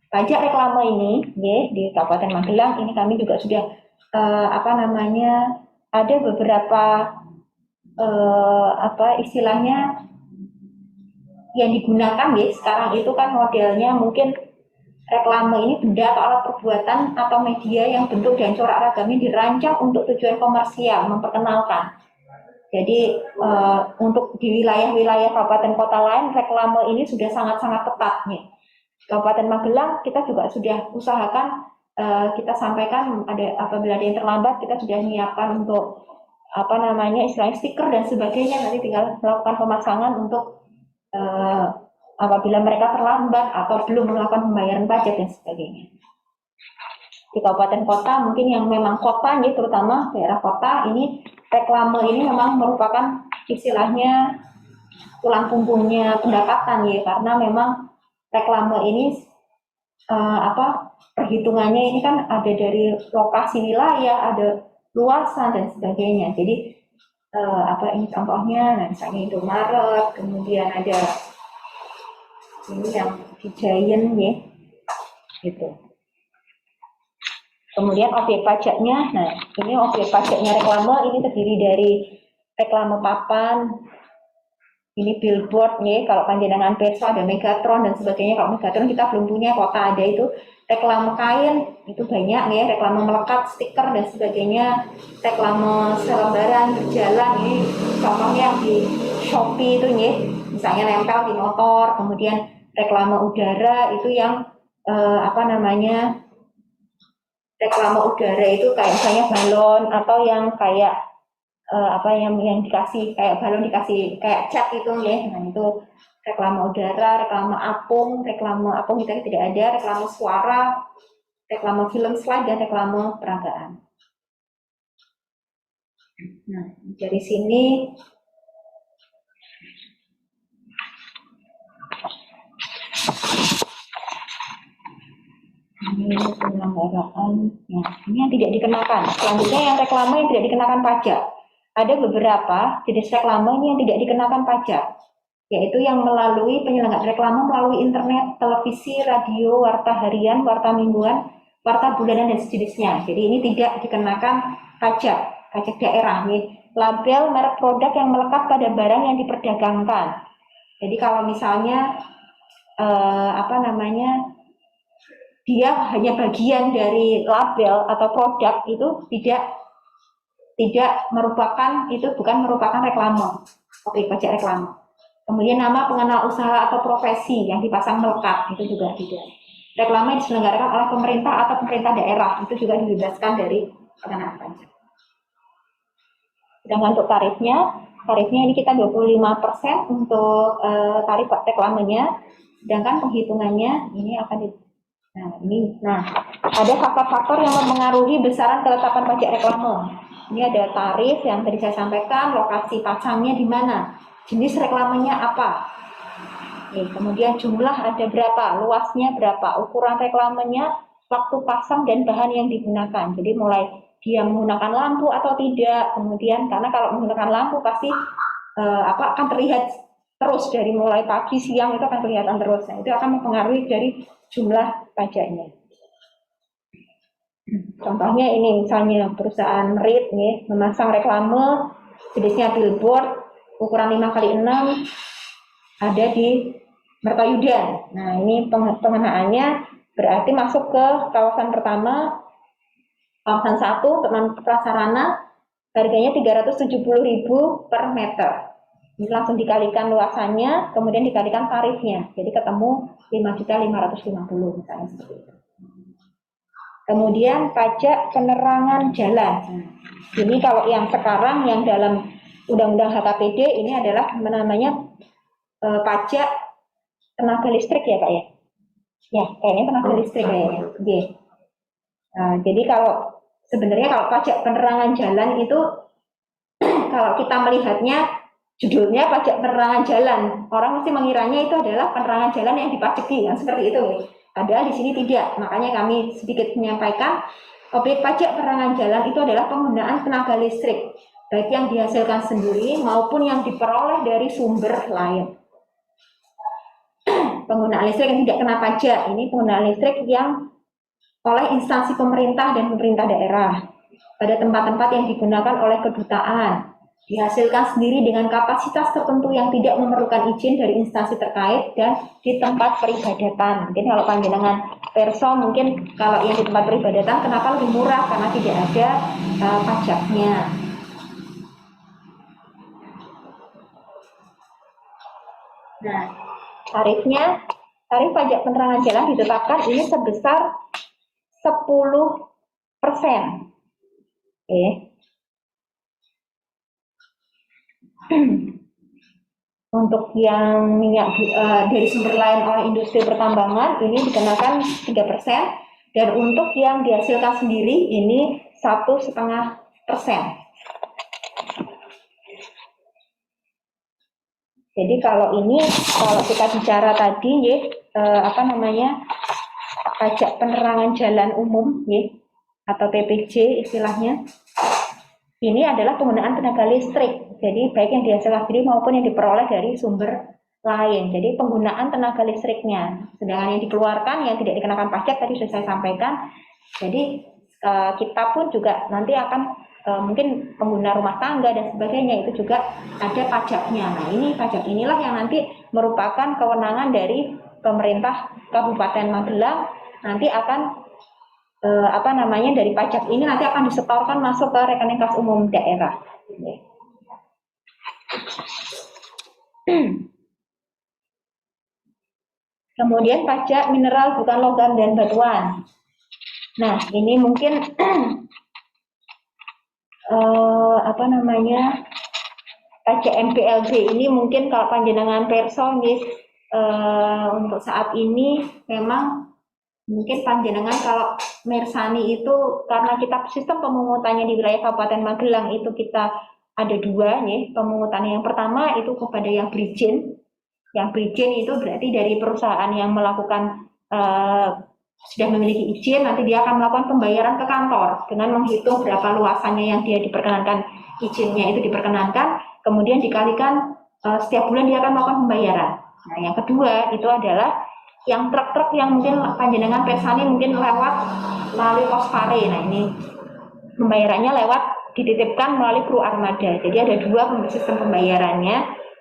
Pajak reklame ini ya, di Kabupaten Magelang ini kami juga sudah ada beberapa istilahnya yang digunakan ya sekarang itu kan modelnya mungkin reklame ini benda atau alat perbuatan atau media yang bentuk dan corak ragamnya dirancang untuk tujuan komersial, memperkenalkan. Jadi untuk di wilayah-wilayah kabupaten kota lain reklame ini sudah sangat-sangat ketat nih. Kabupaten Magelang kita juga sudah usahakan kita sampaikan apabila ada yang terlambat kita sudah menyiapkan untuk istilahnya stiker dan sebagainya, nanti tinggal melakukan pemasangan untuk apabila mereka terlambat atau belum melakukan pembayaran pajak dan sebagainya. Di kabupaten kota mungkin yang memang kota nih, terutama daerah kota ini reklame ini memang merupakan istilahnya tulang punggungnya pendapatan ya, karena memang reklame ini perhitungannya ini kan ada dari lokasi wilayah, ada luasan dan sebagainya. Jadi ini contohnya, nah misalnya Indomaret, kemudian ada ini yang di Giant ya, gitu. Kemudian objek pajaknya, nah ini objek pajaknya reklame ini terdiri dari reklame papan, ini billboard ya, kalau panjenengan perso ada Megatron dan sebagainya. Kalau Megatron kita belum punya, kota ada itu. Reklame kain itu banyak ya, reklame melekat, stiker dan sebagainya, reklame selembaran berjalan ini contohnya di Shopee itu ya, misalnya nempel di motor. Kemudian reklame udara itu yang reklame udara itu kayak misalnya balon atau yang kayak yang dikasih kayak balon dikasih kayak cat itu ya. Nah itu reklame udara, reklame apung kita tidak ada, reklame suara, reklame film slide dan reklame peragaan. Nah dari sini ini penyelenggaraan, ya, ini yang tidak dikenakan. Selanjutnya yang reklame yang tidak dikenakan pajak. Ada beberapa jenis reklame ini yang tidak dikenakan pajak, yaitu yang melalui penyelenggaraan reklame melalui internet, televisi, radio, warta harian, warta mingguan, warta bulanan dan sejenisnya. Jadi ini tidak dikenakan pajak daerah. Nih, label merek produk yang melekat pada barang yang diperdagangkan. Jadi kalau misalnya dia hanya bagian dari label atau produk itu tidak merupakan, itu bukan merupakan reklame, objek pajak reklame. Kemudian nama pengenal usaha atau profesi yang dipasang melekat itu juga tidak. Reklame diselenggarakan oleh pemerintah atau pemerintah daerah itu juga dibebaskan dari pengenaan pajak. Sedangkan untuk tarifnya ini kita 25% untuk tarif reklamenya, sedangkan penghitungannya ini akan ada faktor-faktor yang mempengaruhi besaran ketetapan pajak reklame. Ini ada tarif yang tadi saya sampaikan, lokasi pasangnya di mana, jenis reklamenya apa, kemudian jumlah ada berapa, luasnya berapa, ukuran reklamenya, waktu pasang dan bahan yang digunakan. Jadi mulai dia menggunakan lampu atau tidak, kemudian karena kalau menggunakan lampu pasti akan terlihat terus dari mulai pagi siang itu akan kelihatan terus. Nah, itu akan mempengaruhi dari jumlah pajaknya. Contohnya ini misalnya perusahaan REIT memasang reklame jenisnya billboard ukuran 5x6 ada di Mertoyudan. Nah ini pengenaannya berarti masuk ke kawasan pertama, kawasan 1 untuk prasarana harganya 370.000 per meter. Ini langsung dikalikan luasannya, kemudian dikalikan tarifnya, jadi ketemu 5.550.000 misalnya seperti itu. Kemudian pajak penerangan jalan. Ini kalau yang sekarang yang dalam Undang-Undang HKPD ini adalah namanya pajak tenaga listrik ya Kak ya? Ya kayaknya tenaga listrik kayaknya. Jadi kalau sebenarnya kalau pajak penerangan jalan itu kalau kita melihatnya judulnya pajak penerangan jalan, orang mesti mengiranya itu adalah penerangan jalan yang dipajaki, yang seperti itu. Padahal di sini tidak. Makanya kami sedikit menyampaikan objek pajak penerangan jalan itu adalah penggunaan tenaga listrik, baik yang dihasilkan sendiri maupun yang diperoleh dari sumber lain. Penggunaan listrik yang tidak kena pajak, ini penggunaan listrik yang oleh instansi pemerintah dan pemerintah daerah pada tempat-tempat yang digunakan oleh kedutaan, dihasilkan sendiri dengan kapasitas tertentu yang tidak memerlukan izin dari instansi terkait dan di tempat peribadatan. Mungkin kalau panjenengan perso mungkin kalau yang di tempat peribadatan kenapa lebih murah karena tidak ada pajaknya. Nah, tarif pajak penerangan jalan ditetapkan ini sebesar 10%. Untuk yang minyak dari sumber lain oleh industri pertambangan ini dikenakan 3%, dan untuk yang dihasilkan sendiri ini 1,5%. Jadi kalau kita bicara tadi pajak penerangan jalan umum atau PPJ istilahnya, ini adalah penggunaan tenaga listrik. Jadi baik yang dihasilkan sendiri maupun yang diperoleh dari sumber lain. Jadi penggunaan tenaga listriknya. Sedangkan yang dikeluarkan yang tidak dikenakan pajak tadi sudah saya sampaikan. Jadi kita pun juga nanti akan mungkin pengguna rumah tangga dan sebagainya itu juga ada pajaknya. Nah ini pajak inilah yang nanti merupakan kewenangan dari pemerintah Kabupaten Magelang, nanti akan dari pajak ini nanti akan disetorkan masuk ke rekening kas umum daerah. Kemudian pajak mineral bukan logam dan batuan. Nah, ini mungkin apa namanya, pajak MPLB ini mungkin kalau panjenengan perso nggih, untuk saat ini memang mungkin panjenengan kalau mirsani itu karena kita sistem pemungutannya di wilayah Kabupaten Magelang itu kita ada dua nih pemungutan. Yang pertama itu kepada yang berizin. Yang berizin itu berarti dari perusahaan yang melakukan sudah memiliki izin, nanti dia akan melakukan pembayaran ke kantor dengan menghitung berapa luasannya yang dia diperkenankan, izinnya itu diperkenankan, kemudian dikalikan setiap bulan dia akan melakukan pembayaran. Nah, yang kedua itu adalah yang truk-truk yang mungkin panjenengan persani mungkin lewat melalui pos pare. Nah, ini pembayarannya lewat dititipkan melalui kru armada. Jadi ada dua sistem pembayarannya.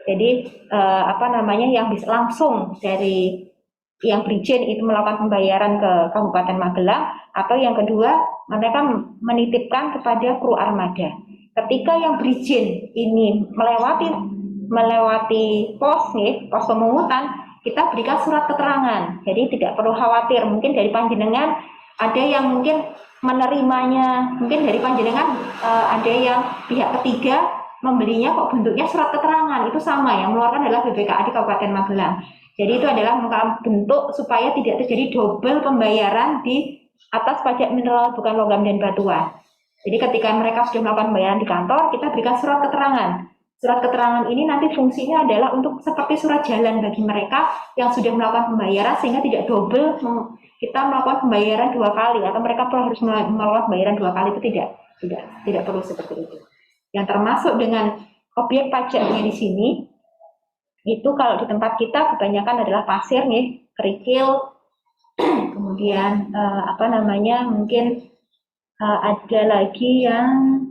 Jadi apa namanya, yang bisa langsung dari yang berizin itu melakukan pembayaran ke Kabupaten Magelang, atau yang kedua mereka menitipkan kepada kru armada. Ketika yang berizin ini melewati pos nih, pos pemungutan, kita berikan surat keterangan. Jadi tidak perlu khawatir, mungkin dari panjenengan ada yang mungkin menerimanya, mungkin dari panjenengan ada yang pihak ketiga membelinya kok bentuknya surat keterangan, itu sama, yang mengeluarkan adalah BPKA di Kabupaten Magelang. Jadi itu adalah bentuk supaya tidak terjadi double pembayaran di atas pajak mineral bukan logam dan batuan. Jadi ketika mereka sudah melakukan pembayaran di kantor, kita berikan surat keterangan. Surat keterangan ini nanti fungsinya adalah untuk seperti surat jalan bagi mereka yang sudah melakukan pembayaran, sehingga tidak double kita melakukan pembayaran dua kali, atau mereka harus melakukan pembayaran dua kali. Itu tidak perlu seperti itu. Yang termasuk dengan objek pajaknya di sini itu kalau di tempat kita kebanyakan adalah pasir nih, kerikil, kemudian apa namanya, mungkin ada lagi yang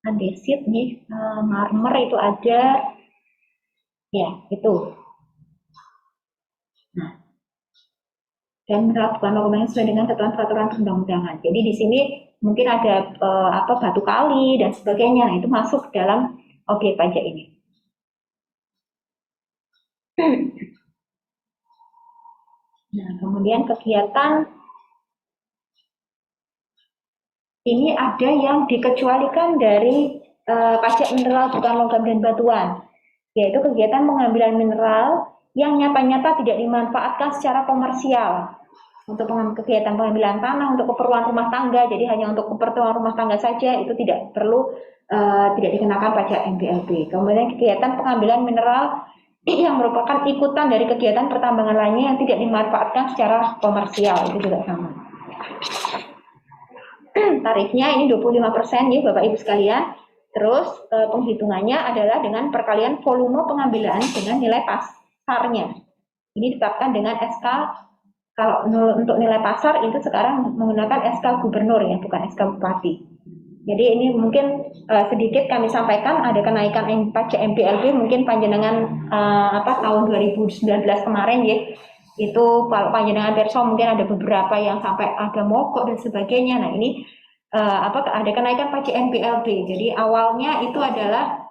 andesit nih, marmer itu ada, ya itu. Nah, dan melakukan dokumen sesuai dengan ketentuan peraturan perundang-undangan. Jadi di sini mungkin ada batu kali dan sebagainya. Nah, itu masuk dalam objek pajak ini. Nah, kemudian kegiatan ini ada yang dikecualikan dari pajak mineral bukan logam dan batuan, yaitu kegiatan pengambilan mineral yang nyata-nyata tidak dimanfaatkan secara komersial. Untuk kegiatan pengambilan tanah untuk keperluan rumah tangga, jadi hanya untuk keperluan rumah tangga saja, itu tidak perlu tidak dikenakan pajak MPLB. Kemudian kegiatan pengambilan mineral yang merupakan ikutan dari kegiatan pertambangan lainnya yang tidak dimanfaatkan secara komersial, itu juga sama. Tarifnya ini 25% ya Bapak Ibu sekalian. Terus penghitungannya adalah dengan perkalian volume pengambilan dengan nilai pasarnya. Ini ditetapkan dengan SK. Kalau untuk nilai pasar itu sekarang menggunakan SK gubernur ya, bukan SK bupati. Jadi ini mungkin sedikit kami sampaikan ada kenaikan pajak MPLB mungkin panjenengan tahun 2019 kemarin ya. Itu kalau panjenengan perso mungkin ada beberapa yang sampai ada mogok dan sebagainya. Nah, ini ada kenaikan pajak MPLB. Jadi awalnya itu adalah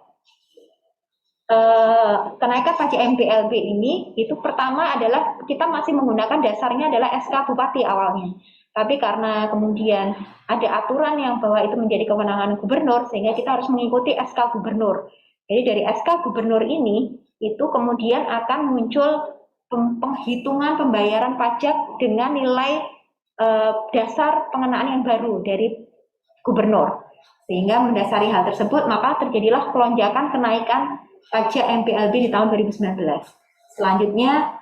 kenaikan pajak MPLB ini itu pertama adalah kita masih menggunakan dasarnya adalah SK bupati awalnya. Tapi karena kemudian ada aturan yang bahwa itu menjadi kewenangan gubernur, sehingga kita harus mengikuti SK gubernur. Jadi dari SK gubernur ini, itu kemudian akan muncul penghitungan pembayaran pajak dengan nilai dasar pengenaan yang baru dari gubernur. Sehingga mendasari hal tersebut, maka terjadilah kelonjakan kenaikan pajak MPLB di tahun 2019. Selanjutnya,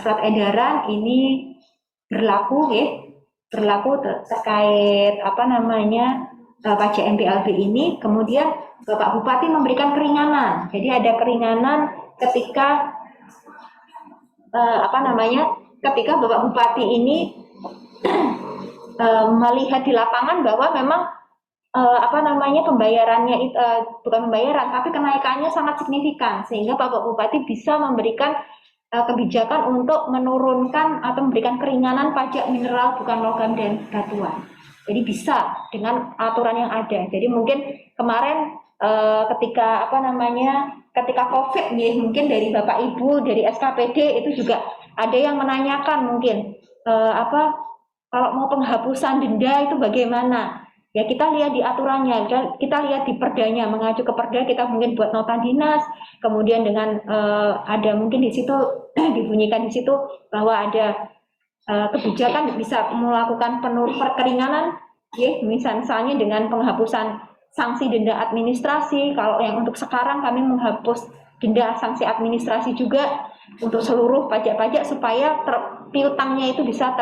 surat edaran ini berlaku terkait pajak MPLB ini. Kemudian Bapak Bupati memberikan keringanan. Jadi ada keringanan ketika ketika Bapak Bupati ini melihat di lapangan bahwa memang pembayarannya bukan pembayaran tapi kenaikannya sangat signifikan, sehingga Bapak Bupati bisa memberikan kebijakan untuk menurunkan atau memberikan keringanan pajak mineral bukan logam dan batuan. Jadi bisa dengan aturan yang ada. Jadi mungkin kemarin ketika COVID nih, mungkin dari Bapak Ibu dari SKPD itu juga ada yang menanyakan mungkin Kalau mau penghapusan denda itu bagaimana? Ya kita lihat di aturannya, kita lihat di perdanya, mengacu ke perda kita mungkin buat nota dinas, kemudian dengan ada mungkin di situ dibunyikan di situ bahwa ada kebijakan bisa melakukan keringanan, ya misalnya dengan penghapusan sanksi denda administrasi. Kalau yang untuk sekarang kami menghapus denda sanksi administrasi juga untuk seluruh pajak-pajak supaya piutangnya itu bisa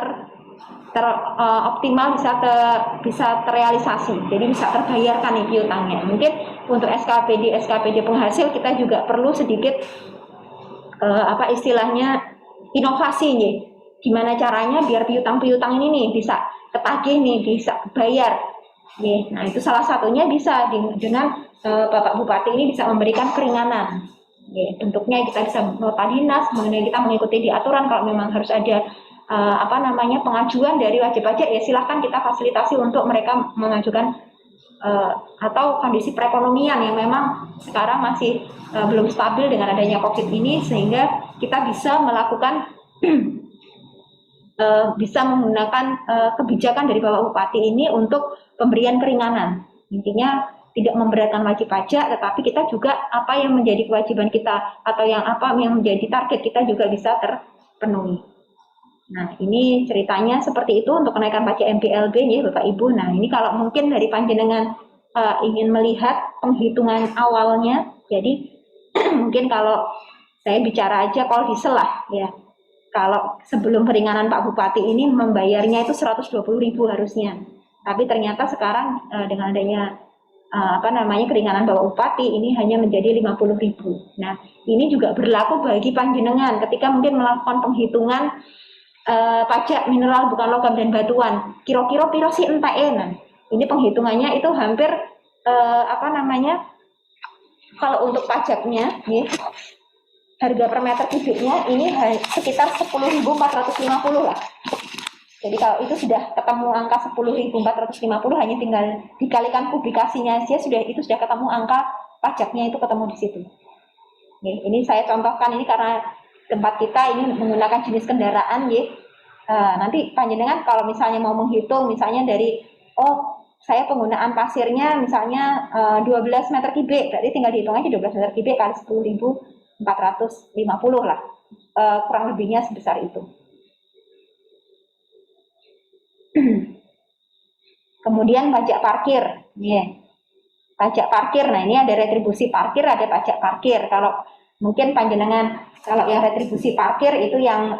optimal, bisa terrealisasi, jadi bisa terbayarkan nih piutangnya. Mungkin untuk SKPD penghasil kita juga perlu sedikit istilahnya inovasi nih. Gimana caranya biar piutang ini nih bisa ketagih nih, bisa bayar. Nah itu salah satunya bisa dengan Bapak Bupati ini bisa memberikan keringanan. Bentuknya kita bisa nota dinas, mengenai kita mengikuti di aturan. Kalau memang harus ada pengajuan dari wajib pajak, ya silahkan kita fasilitasi untuk mereka mengajukan atau kondisi perekonomian yang memang sekarang masih belum stabil dengan adanya COVID ini, sehingga kita bisa melakukan bisa menggunakan kebijakan dari Bapak Bupati ini untuk pemberian keringanan. Intinya tidak memberatkan wajib pajak, tetapi kita juga apa yang menjadi kewajiban kita atau yang menjadi target kita juga bisa terpenuhi. Nah, ini ceritanya seperti itu untuk kenaikan pajak MPLB ya Bapak Ibu. Nah, ini kalau mungkin dari panjenengan ingin melihat penghitungan awalnya, jadi mungkin kalau saya bicara aja kalau diesel lah ya. Kalau sebelum keringanan Pak Bupati ini membayarnya itu 120.000 harusnya. Tapi ternyata sekarang dengan adanya keringanan Bapak Bupati ini hanya menjadi 50.000. Nah, ini juga berlaku bagi panjenengan ketika mungkin melakukan penghitungan pajak mineral bukan logam dan batuan, kira-kira piro sih ente. Nah, ini penghitungannya itu hampir kalau untuk pajaknya ya, harga per meter kubiknya ini sekitar 10.450 lah. Jadi kalau itu sudah ketemu angka 10.450, hanya tinggal dikalikan kubikasinya saja itu sudah ketemu angka pajaknya, itu ketemu di situ. Ini saya contohkan ini karena tempat kita ini menggunakan jenis kendaraan ya. Nanti panjenengan kalau misalnya mau menghitung misalnya dari saya penggunaan pasirnya misalnya 12 meter kubik, berarti tinggal dihitung aja 12 meter kubik kali 10.450 lah, kurang lebihnya sebesar itu. Kemudian pajak parkir, pajak parkir. Nah ini ada retribusi parkir, ada pajak parkir. Kalau mungkin panjenengan kalau yang retribusi parkir itu yang